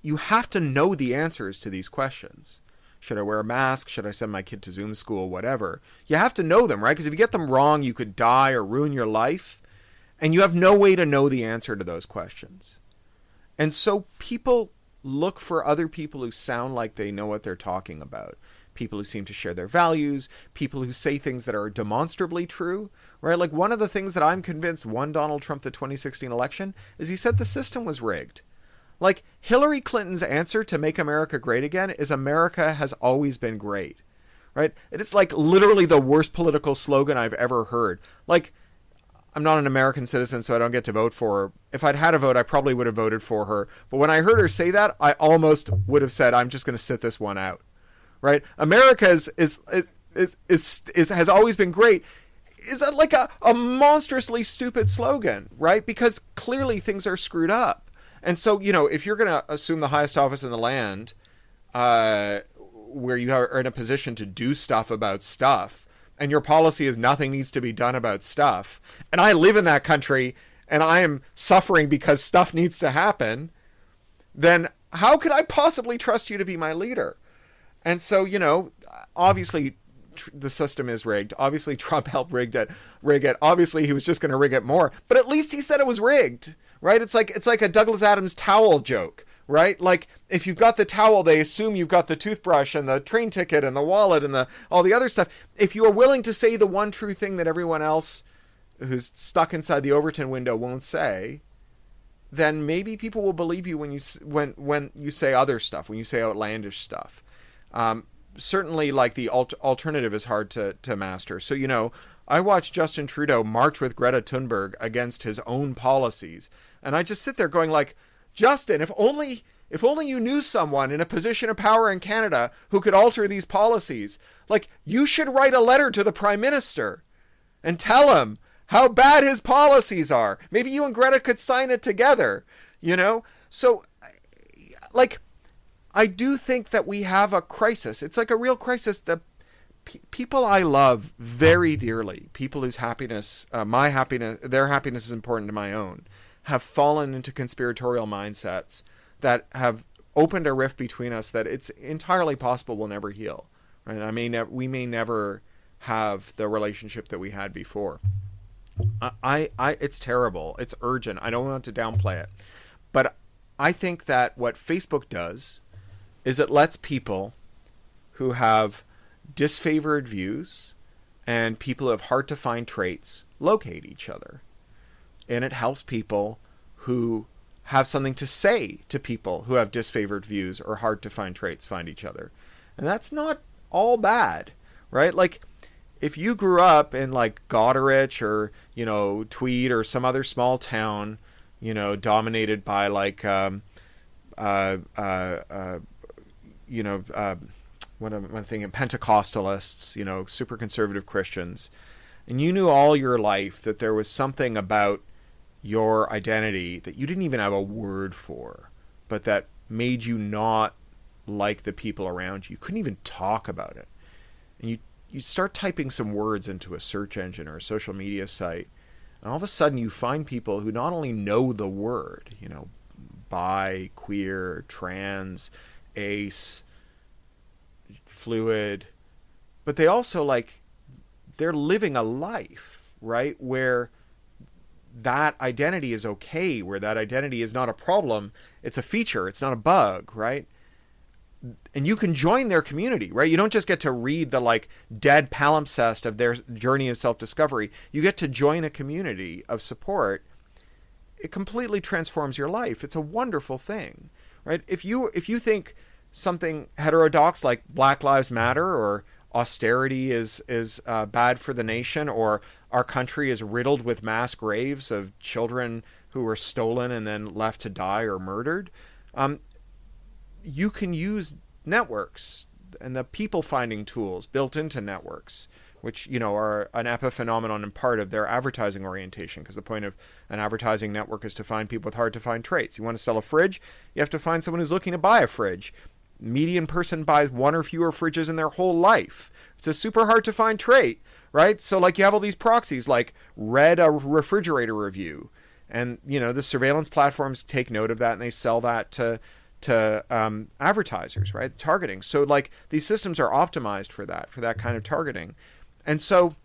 C: you have to know the answers to these questions. Should I wear a mask? Should I send my kid to Zoom school? Whatever. You have to know them, right? Because if you get them wrong, you could die or ruin your life. And you have no way to know the answer to those questions. And so people look for other people who sound like they know what they're talking about. People who seem to share their values. People who say things that are demonstrably true, right? Like, one of the things that I'm convinced won Donald Trump the 2016 election is he said the system was rigged. Like, Hillary Clinton's answer to make America great again is America has always been great, right? It is like literally the worst political slogan I've ever heard. Like, I'm not an American citizen, so I don't get to vote for her. If I'd had a vote, I probably would have voted for her. But when I heard her say that, I almost would have said, I'm just going to sit this one out, right? America has always been great. Is that like a monstrously stupid slogan, right? Because clearly things are screwed up. And so, if you're going to assume the highest office in the land, where you are in a position to do stuff about stuff, and your policy is nothing needs to be done about stuff, and I live in that country, and I am suffering because stuff needs to happen, then how could I possibly trust you to be my leader? And so, obviously the system is rigged. Obviously Trump helped rig it. Obviously he was just going to rig it more, but at least he said it was rigged. Right? It's like a Douglas Adams towel joke, right? Like, if you've got the towel, they assume you've got the toothbrush and the train ticket and the wallet and all the other stuff. If you are willing to say the one true thing that everyone else who's stuck inside the Overton window won't say, then maybe people will believe you when you say other stuff, when you say outlandish stuff. Certainly, like, the alternative is hard to master. So, I watched Justin Trudeau march with Greta Thunberg against his own policies. And I just sit there going like, Justin, if only you knew someone in a position of power in Canada who could alter these policies, like, you should write a letter to the Prime Minister and tell him how bad his policies are. Maybe you and Greta could sign it together, So, like, I do think that we have a crisis. It's like a real crisis. The people I love very dearly, people whose happiness, their happiness is important to my own, have fallen into conspiratorial mindsets that have opened a rift between us that it's entirely possible will never heal, right? We may never have the relationship that we had before. It's terrible. It's urgent. I don't want to downplay it. But I think that what Facebook does is it lets people who have disfavored views and people who have hard to find traits locate each other. And it helps people who have something to say to people who have disfavored views or hard to find traits find each other. And that's not all bad, right? Like, if you grew up in like Goderich or, Tweed or some other small town, dominated by like, what am I thinking? Pentecostalists, super conservative Christians. And you knew all your life that there was something about your identity that you didn't even have a word for, but that made you not like the people around you. You couldn't even talk about it. And you start typing some words into a search engine or a social media site, and all of a sudden you find people who not only know the word, bi, queer, trans, ace, fluid, but they also they're living a life, right, where that identity is okay, where that identity is not a problem, it's a feature, it's not a bug, right? And you can join their community, right? You don't just get to read the dead palimpsest of their journey of self-discovery. You get to join a community of support. It completely transforms your life. It's a wonderful thing, right? If you think something heterodox like Black Lives Matter or austerity is bad for the nation, or our country is riddled with mass graves of children who were stolen and then left to die or murdered, you can use networks and the people finding tools built into networks, which are an epiphenomenon and part of their advertising orientation, because the point of an advertising network is to find people with hard to find traits. You want to sell a fridge, you have to find someone who's looking to buy a fridge. Median person buys one or fewer fridges in their whole life. It's a super hard to find trait, right? So you have all these proxies read a refrigerator review, and the surveillance platforms take note of that and they sell that to advertisers, right? Targeting. So these systems are optimized for that kind of targeting. And so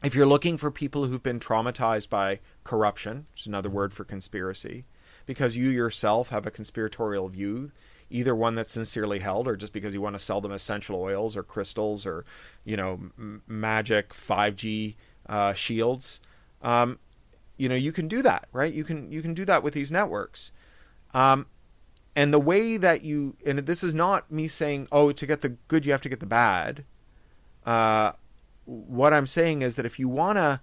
C: if you're looking for people who've been traumatized by corruption, which is another word for conspiracy, because you yourself have a conspiratorial view, either one that's sincerely held or just because you want to sell them essential oils or crystals or, magic 5G shields, you can do that, right? You can do that with these networks. And the way that and this is not me saying, to get the good, you have to get the bad. What I'm saying is that if you want to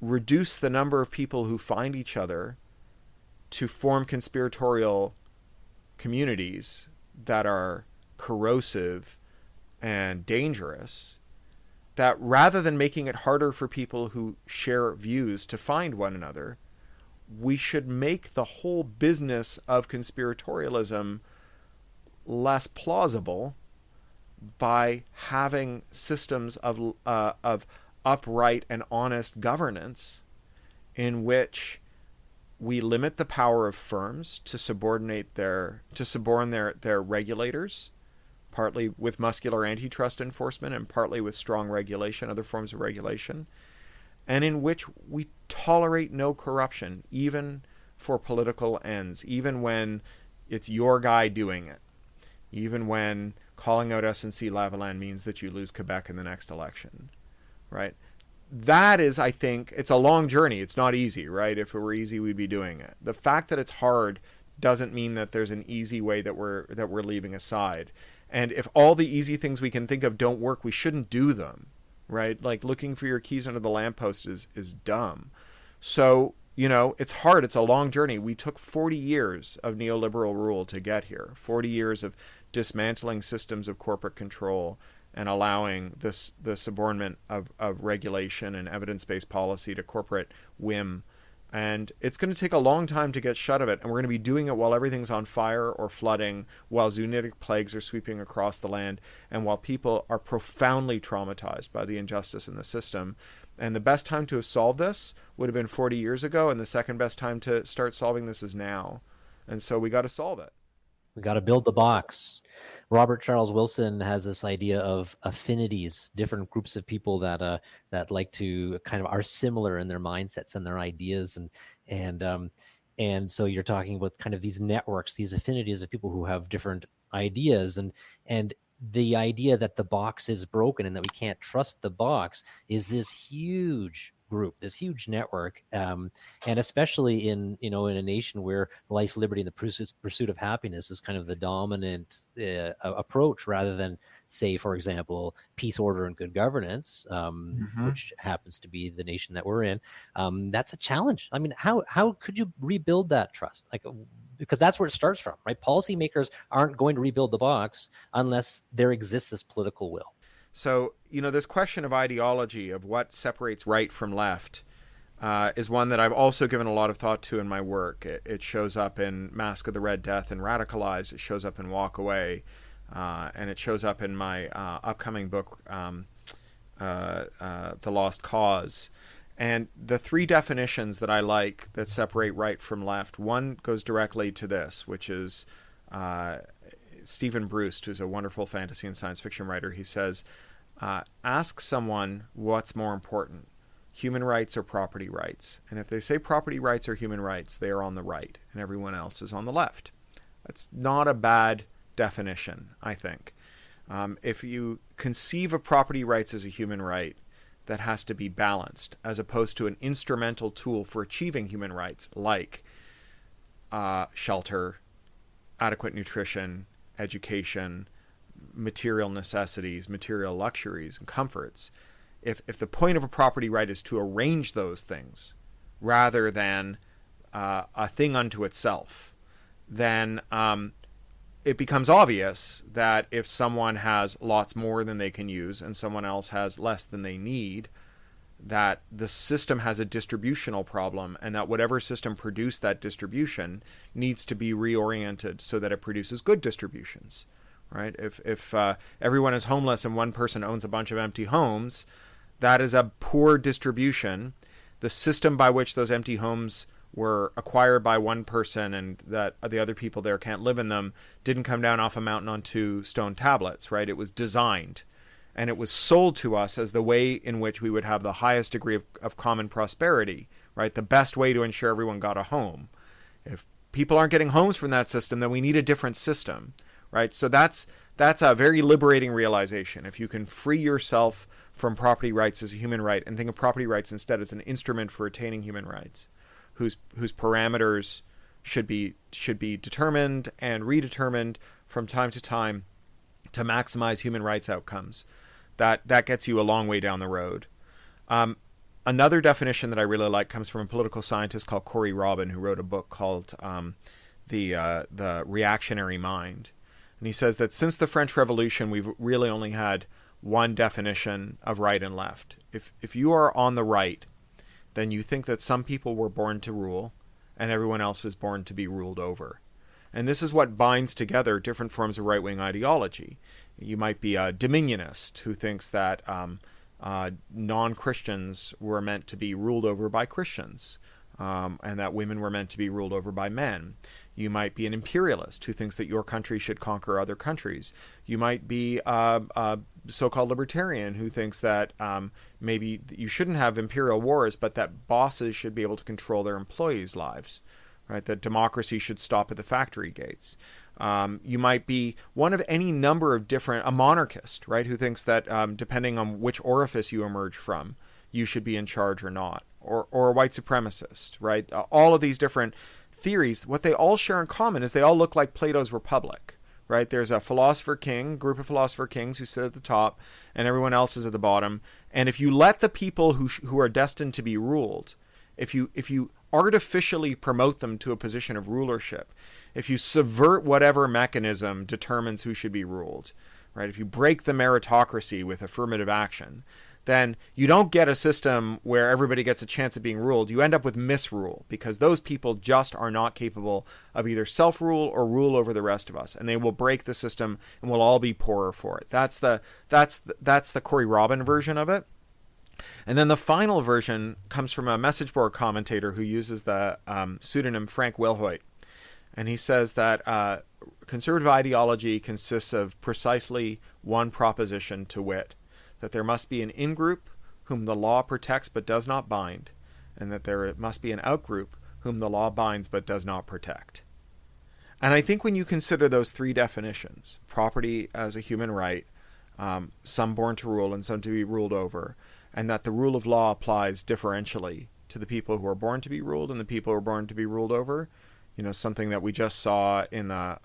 C: reduce the number of people who find each other to form conspiratorial communities that are corrosive and dangerous, that rather than making it harder for people who share views to find one another, we should make the whole business of conspiratorialism less plausible by having systems of upright and honest governance in which we limit the power of firms to suborn their regulators, partly with muscular antitrust enforcement and partly with strong regulation, other forms of regulation, and in which we tolerate no corruption, even for political ends, even when it's your guy doing it, even when calling out SNC-Lavalin means that you lose Quebec in the next election, right? That is, I think, it's a long journey. It's not easy, right? If it were easy, we'd be doing it. The fact that it's hard doesn't mean that there's an easy way that we're leaving aside. And if all the easy things we can think of don't work, we shouldn't do them, right? Looking for your keys under the lamppost is dumb. So, it's hard. It's a long journey. We took 40 years of neoliberal rule to get here, 40 years of dismantling systems of corporate control and allowing the subordination of regulation and evidence-based policy to corporate whim. And it's going to take a long time to get shut of it. And we're going to be doing it while everything's on fire or flooding, while zoonotic plagues are sweeping across the land, and while people are profoundly traumatized by the injustice in the system. And the best time to have solved this would have been 40 years ago, and the second best time to start solving this is now. And so we got to solve it.
B: We got to build the box. Robert Charles Wilson has this idea of affinities, different groups of people that like to kind of are similar in their mindsets and their ideas, and and so you're talking about kind of these networks, these affinities of people who have different ideas, and the idea that the box is broken and that we can't trust the box is this huge group, this huge network, and especially in in a nation where life, liberty, and the pursuit of happiness is kind of the dominant approach, rather than, say, for example, peace, order, and good governance, which happens to be the nation that we're in. That's a challenge. I mean, how could you rebuild that trust? Like, because that's where it starts from, right? Policymakers aren't going to rebuild the box unless there exists this political will.
C: So, this question of ideology, of what separates right from left, is one that I've also given a lot of thought to in my work. It shows up in Mask of the Red Death and Radicalized. It shows up in Walk Away. And it shows up in my upcoming book, The Lost Cause. And the three definitions that I like that separate right from left, one goes directly to this, which is Stephen Bruce, who's a wonderful fantasy and science fiction writer. He says, ask someone what's more important, human rights or property rights. And if they say property rights or human rights, they are on the right, and everyone else is on the left. That's not a bad definition, I think. If you conceive of property rights as a human right, that has to be balanced, as opposed to an instrumental tool for achieving human rights, like shelter, adequate nutrition, education, material necessities, material luxuries, and comforts. If the point of a property right is to arrange those things rather than a thing unto itself, then it becomes obvious that if someone has lots more than they can use and someone else has less than they need, that the system has a distributional problem, and that whatever system produced that distribution needs to be reoriented so that it produces good distributions, right? If everyone is homeless and one person owns a bunch of empty homes, that is a poor distribution. The system by which those empty homes were acquired by one person and that the other people there can't live in them didn't come down off a mountain on 2 stone tablets, right? It was designed, and it was sold to us as the way in which we would have the highest degree of common prosperity, right? The best way to ensure everyone got a home. If people aren't getting homes from that system, then we need a different system, right? So that's a very liberating realization. If you can free yourself from property rights as a human right and think of property rights instead as an instrument for attaining human rights, whose parameters should be determined and redetermined from time to time to maximize human rights outcomes, that gets you a long way down the road. Another definition that I really like comes from a political scientist called Cory Doctorow, who wrote a book called the Reactionary Mind. And he says that since the French Revolution, we've really only had one definition of right and left. If you are on the right, then you think that some people were born to rule and everyone else was born to be ruled over. And this is what binds together different forms of right-wing ideology. You might be a dominionist who thinks that non-Christians were meant to be ruled over by Christians, and that women were meant to be ruled over by men. You might be an imperialist who thinks that your country should conquer other countries. You might be a so-called libertarian who thinks that maybe you shouldn't have imperial wars, but that bosses should be able to control their employees' lives, right? That democracy should stop at the factory gates. You might be one of any number of a monarchist, right, who thinks that depending on which orifice you emerge from, you should be in charge or not, or a white supremacist, right? All of these different theories, what they all share in common is they all look like Plato's Republic, right? There's a group of philosopher kings who sit at the top, and everyone else is at the bottom. And if you let the people who are destined to be ruled, if you artificially promote them to a position of rulership, if you subvert whatever mechanism determines who should be ruled, right? If you break the meritocracy with affirmative action, then you don't get a system where everybody gets a chance of being ruled. You end up with misrule, because those people just are not capable of either self-rule or rule over the rest of us, and they will break the system and we'll all be poorer for it. That's the Cory Doctorow version of it. And then the final version comes from a message board commentator who uses the pseudonym Frank Wilhoit. And he says that conservative ideology consists of precisely one proposition, to wit, that there must be an in-group whom the law protects but does not bind, and that there must be an out-group whom the law binds but does not protect. And I think when you consider those three definitions, property as a human right, some born to rule and some to be ruled over, and that the rule of law applies differentially to the people who are born to be ruled and the people who are born to be ruled over, something that we just saw in the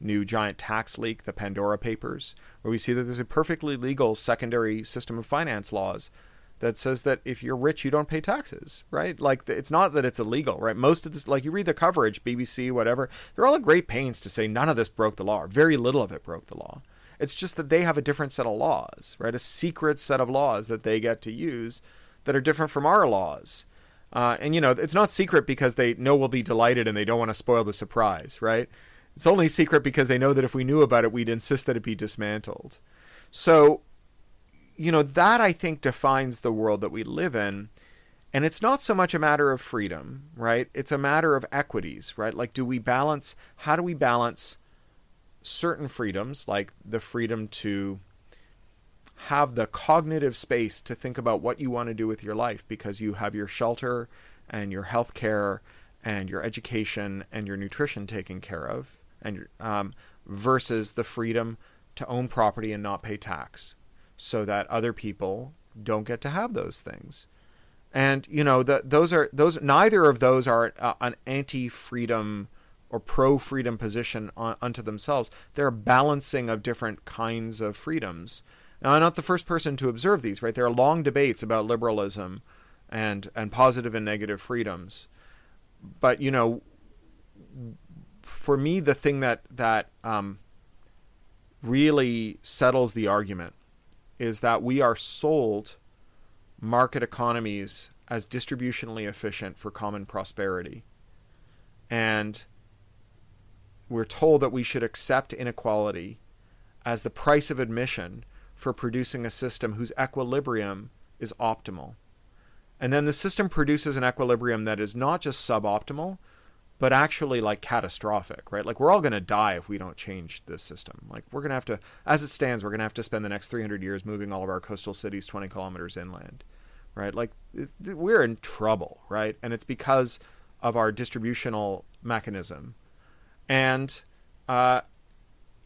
C: new giant tax leak, the Pandora Papers, where we see that there's a perfectly legal secondary system of finance laws that says that if you're rich, you don't pay taxes, right? Like, it's not that it's illegal, right? Most of this, like, you read the coverage, BBC, whatever, they're all at great pains to say none of this broke the law, or very little of it broke the law. It's just that they have a different set of laws, right? A secret set of laws that they get to use that are different from our laws. And it's not secret because they know we'll be delighted and they don't want to spoil the surprise, right? It's only secret because they know that if we knew about it, we'd insist that it be dismantled. So, that I think defines the world that we live in. And it's not so much a matter of freedom, right? It's a matter of equities, right? Like, how do we balance certain freedoms, like the freedom to have the cognitive space to think about what you want to do with your life because you have your shelter and your health care and your education and your nutrition taken care of, and versus the freedom to own property and not pay tax so that other people don't get to have those things. And neither of those are an anti-freedom or pro-freedom position unto themselves. They're a balancing of different kinds of freedoms. Now, I'm not the first person to observe these, right? There are long debates about liberalism and positive and negative freedoms. But, for me, the thing that really settles the argument is that we are sold market economies as distributionally efficient for common prosperity. And we're told that we should accept inequality as the price of admission for producing a system whose equilibrium is optimal. And then the system produces an equilibrium that is not just suboptimal, but actually like catastrophic, right? Like, we're all going to die if we don't change this system. Like, we're going to have to, as it stands, we're going to have to spend the next 300 years moving all of our coastal cities 20 kilometers inland, right? Like, we're in trouble, right? And it's because of our distributional mechanism. And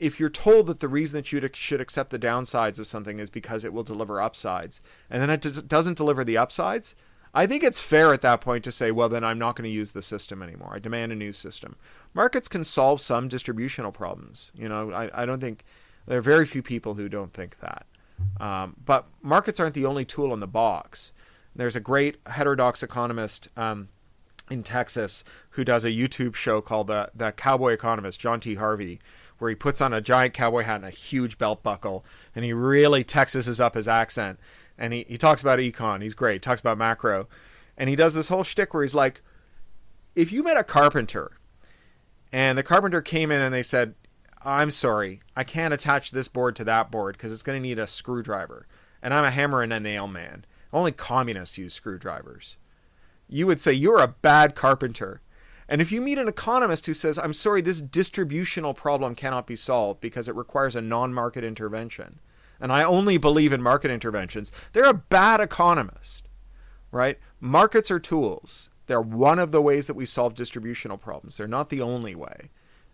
C: if you're told that the reason that you should accept the downsides of something is because it will deliver upsides, and then it doesn't deliver the upsides, I think it's fair at that point to say, well, then I'm not going to use the system anymore. I demand a new system. Markets can solve some distributional problems. I don't think there are very few people who don't think that. But markets aren't the only tool in the box. There's a great heterodox economist in Texas who does a YouTube show called the Cowboy Economist, John T. Harvey, where he puts on a giant cowboy hat and a huge belt buckle, and he really Texases up his accent. And he talks about econ. He's great. He talks about macro. And he does this whole shtick where he's like, if you met a carpenter and the carpenter came in and they said, I'm sorry, I can't attach this board to that board because it's going to need a screwdriver. And I'm a hammer and a nail man. Only communists use screwdrivers. You would say, you're a bad carpenter. And if you meet an economist who says, I'm sorry, this distributional problem cannot be solved because it requires a non-market intervention, and I only believe in market interventions, they're a bad economist, right? Markets are tools. They're one of the ways that we solve distributional problems. They're not the only way.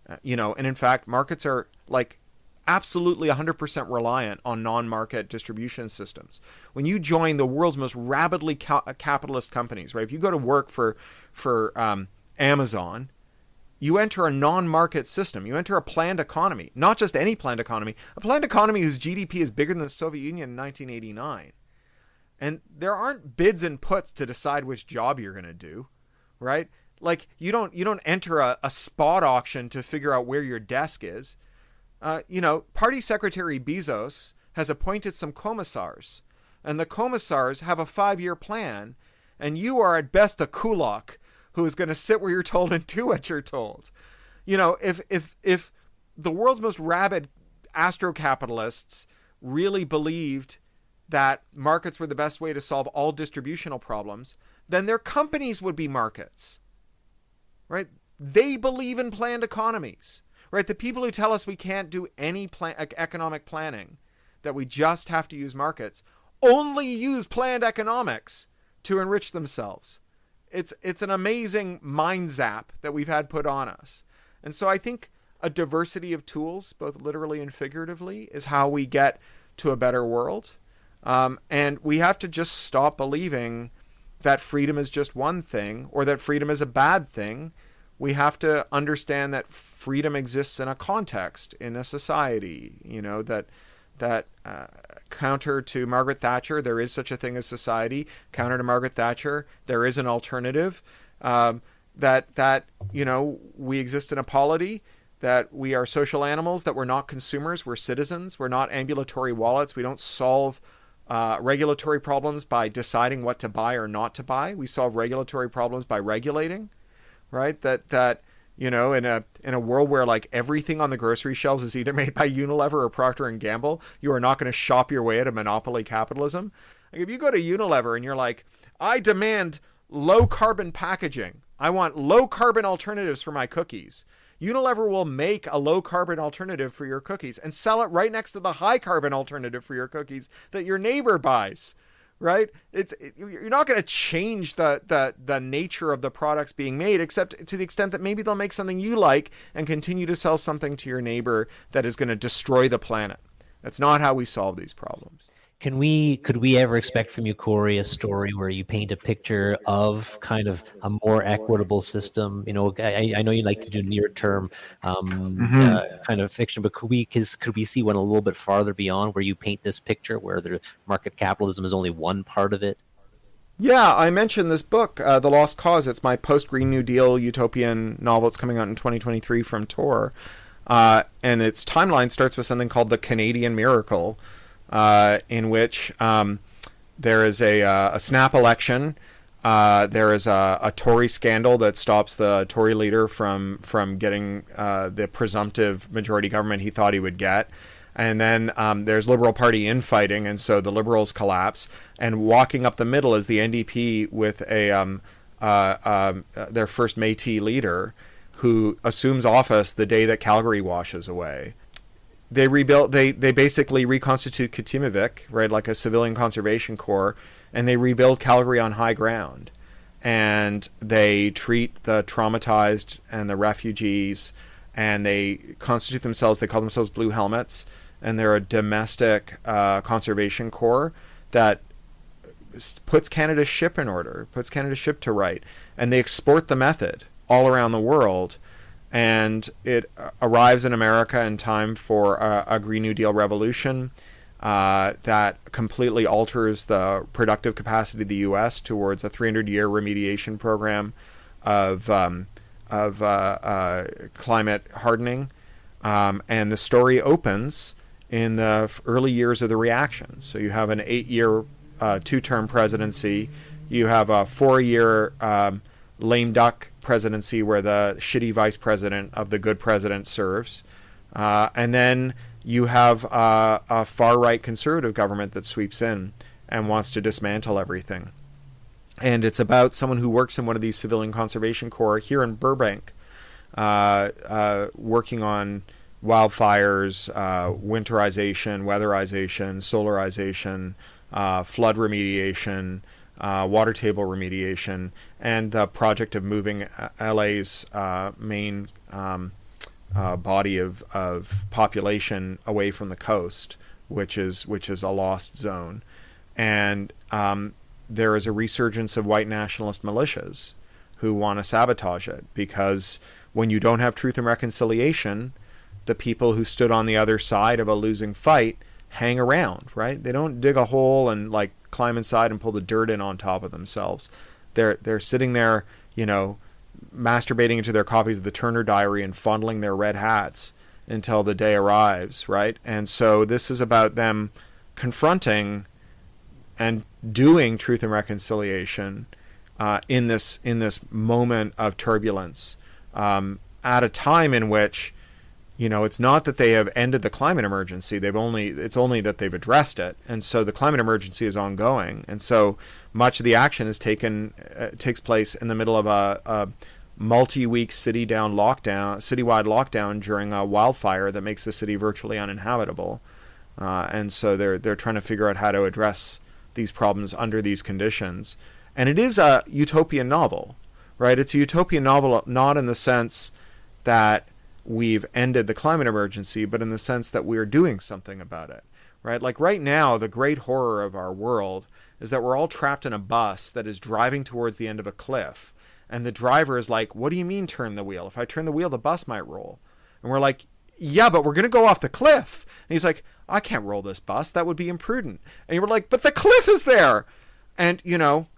C: And in fact, markets are like absolutely 100% reliant on non-market distribution systems. When you join the world's most rapidly capitalist companies, right? If you go to work for Amazon, you enter a non-market system. You enter a planned economy, not just any planned economy, a planned economy whose GDP is bigger than the Soviet Union in 1989. And there aren't bids and puts to decide which job you're going to do, right? Like, you don't enter a spot auction to figure out where your desk is. Party Secretary Bezos has appointed some commissars, and the commissars have a 5-year plan, and you are at best a kulak who is going to sit where you're told and do what you're told. If the world's most rabid astrocapitalists really believed that markets were the best way to solve all distributional problems, then their companies would be markets, right? they believe in planned economies, right? The people who tell us we can't do any economic planning, that we just have to use markets, only use planned economics to enrich themselves. It's an amazing mind zap that we've had put on us. And so I think a diversity of tools, both literally and figuratively, is how we get to a better world. And we have to just stop believing that freedom is just one thing, or that freedom is a bad thing. We have to understand that freedom exists in a context, in a society, that counter to Margaret Thatcher, there is such a thing as society. Counter to Margaret Thatcher, there is an alternative. That we exist in a polity, that we are social animals, that we're not consumers, we're citizens, we're not ambulatory wallets. We don't solve regulatory problems by deciding what to buy or not to buy. We solve regulatory problems by regulating, right? That in a world where like everything on the grocery shelves is either made by Unilever or Procter and Gamble, you are not going to shop your way out of monopoly capitalism. Like if you go to Unilever and you're like, I demand low carbon packaging, I want low carbon alternatives for my cookies, Unilever will make a low carbon alternative for your cookies and sell it right next to the high carbon alternative for your cookies that your neighbor buys. Right? You're not going to change the nature of the products being made, except to the extent that maybe they'll make something you like and continue to sell something to your neighbor that is going to destroy the planet. That's not how we solve these problems.
B: Could we ever expect from you, Cory, a story where you paint a picture of kind of a more equitable system? I know you like to do near-term kind of fiction, but could we see one a little bit farther beyond, where you paint this picture where the market capitalism is only one part of it?
C: Yeah, I mentioned this book, The Lost Cause. It's my post-Green New Deal utopian novel. It's coming out in 2023 from Tor. And its timeline starts with something called the Canadian Miracle, in which there is a snap election. There is a Tory scandal that stops the Tory leader from getting the presumptive majority government he thought he would get. And then there's Liberal Party infighting, and so the Liberals collapse. And walking up the middle is the NDP with their first Métis leader, who assumes office the day that Calgary washes away. They rebuilt. They basically reconstitute Kitimavik, right, like a civilian conservation corps, and they rebuild Calgary on high ground, and they treat the traumatized and the refugees, and they constitute themselves. They call themselves Blue Helmets, and they're a domestic conservation corps that puts Canada's ship in order, puts Canada's ship to right, and they export the method all around the world. And it arrives in America in time for a Green New Deal revolution that completely alters the productive capacity of the U.S. towards a 300-year remediation program of climate hardening. And the story opens in the early years of the reaction. So you have an 8-year two-term presidency. You have a 4-year lame duck presidency where the shitty vice president of the good president serves. And then you have a far-right conservative government that sweeps in and wants to dismantle everything. And it's about someone who works in one of these civilian conservation corps here in Burbank, working on wildfires, winterization, weatherization, solarization, flood remediation, water table remediation, and the project of moving LA's main body of population away from the coast, which is a lost zone. And there is a resurgence of white nationalist militias who want to sabotage it, because when you don't have truth and reconciliation, the people who stood on the other side of a losing fight hang around, right? They don't dig a hole and like climb inside and pull the dirt in on top of themselves. They're sitting there, masturbating into their copies of the Turner Diary and fondling their red hats until the day arrives, right? And so this is about them confronting and doing truth and reconciliation in this moment of turbulence, at a time in which it's not that they have ended the climate emergency. It's only that they've addressed it. And so the climate emergency is ongoing. And so much of the action takes place in the middle of a multi-week citywide lockdown during a wildfire that makes the city virtually uninhabitable. And so they're trying to figure out how to address these problems under these conditions. And it is a utopian novel, right? It's a utopian novel not in the sense that we've ended the climate emergency, but in the sense that we're doing something about it, right? Like right now, the great horror of our world is that we're all trapped in a bus that is driving towards the end of a cliff. And the driver is like, what do you mean turn the wheel? If I turn the wheel, the bus might roll. And we're like, yeah, but we're going to go off the cliff. And he's like, I can't roll this bus. That would be imprudent. And you were like, but the cliff is there. And, you know,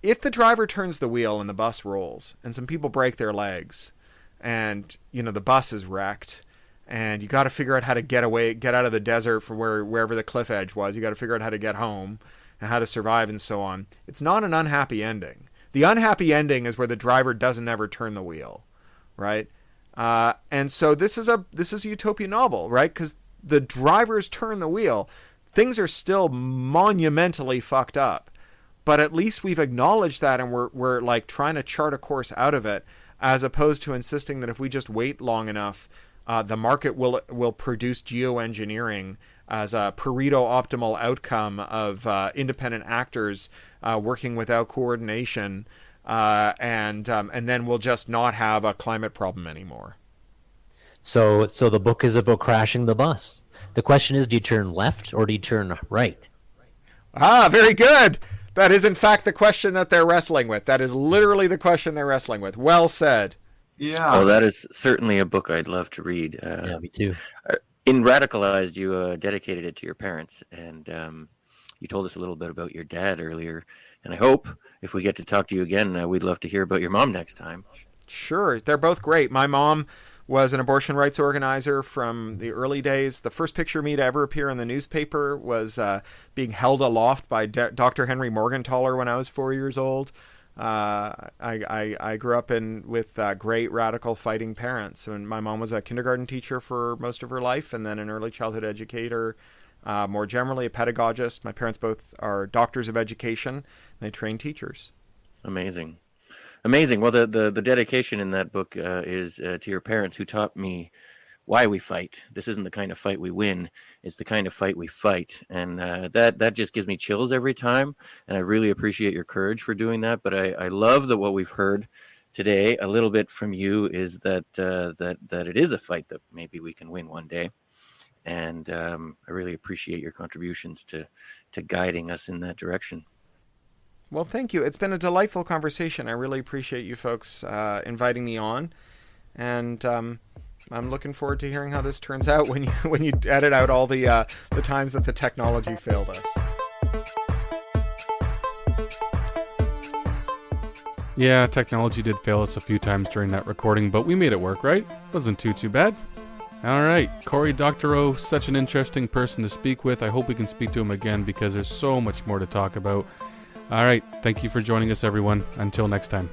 C: if the driver turns the wheel and the bus rolls and some people break their legs and, you know, the bus is wrecked and you got to figure out how to get out of the desert from wherever the cliff edge was. You got to figure out how to get home and how to survive and so on. It's not an unhappy ending. The unhappy ending is where the driver doesn't ever turn the wheel, right? And so this is a utopian novel, right? Because the drivers turn the wheel. Things are still monumentally fucked up, but at least we've acknowledged that, and we're like trying to chart a course out of it, as opposed to insisting that if we just wait long enough, the market will produce geoengineering as a Pareto optimal outcome of independent actors working without coordination, and then we'll just not have a climate problem anymore.
B: So the book is about crashing the bus. The question is, do you turn left or do you turn right?
C: Ah, very good. That is, in fact, the question that they're wrestling with. That is literally the question they're wrestling with. Well said.
J: Yeah. Oh, that is certainly a book I'd love to read.
B: Yeah, me too.
J: In Radicalized, you dedicated it to your parents, and you told us a little bit about your dad earlier. And I hope if we get to talk to you again, we'd love to hear about your mom next time.
C: Sure. They're both great. My mom was an abortion rights organizer from the early days. The first picture of me to ever appear in the newspaper was being held aloft by Dr. Henry Morgenthaler when I was 4 years old. I grew up with great radical fighting parents. And my mom was a kindergarten teacher for most of her life, and then an early childhood educator, more generally a pedagogist. My parents both are doctors of education, and they train teachers.
J: Amazing. Well, the dedication in that book is to your parents, who taught me why we fight. This isn't the kind of fight we win. It's the kind of fight we fight. And that just gives me chills every time. And I really appreciate your courage for doing that. But I love that what we've heard today, a little bit from you, is that it is a fight that maybe we can win one day. And I really appreciate your contributions to guiding us in that direction.
C: Well, thank you. It's been a delightful conversation. I really appreciate you folks inviting me on. And I'm looking forward to hearing how this turns out when you edit out all the times that the technology failed us.
A: Yeah, technology did fail us a few times during that recording, but we made it work, right? Wasn't too bad. All right, Cory Doctorow, such an interesting person to speak with. I hope we can speak to him again because there's so much more to talk about. All right, thank you for joining us, everyone. Until next time.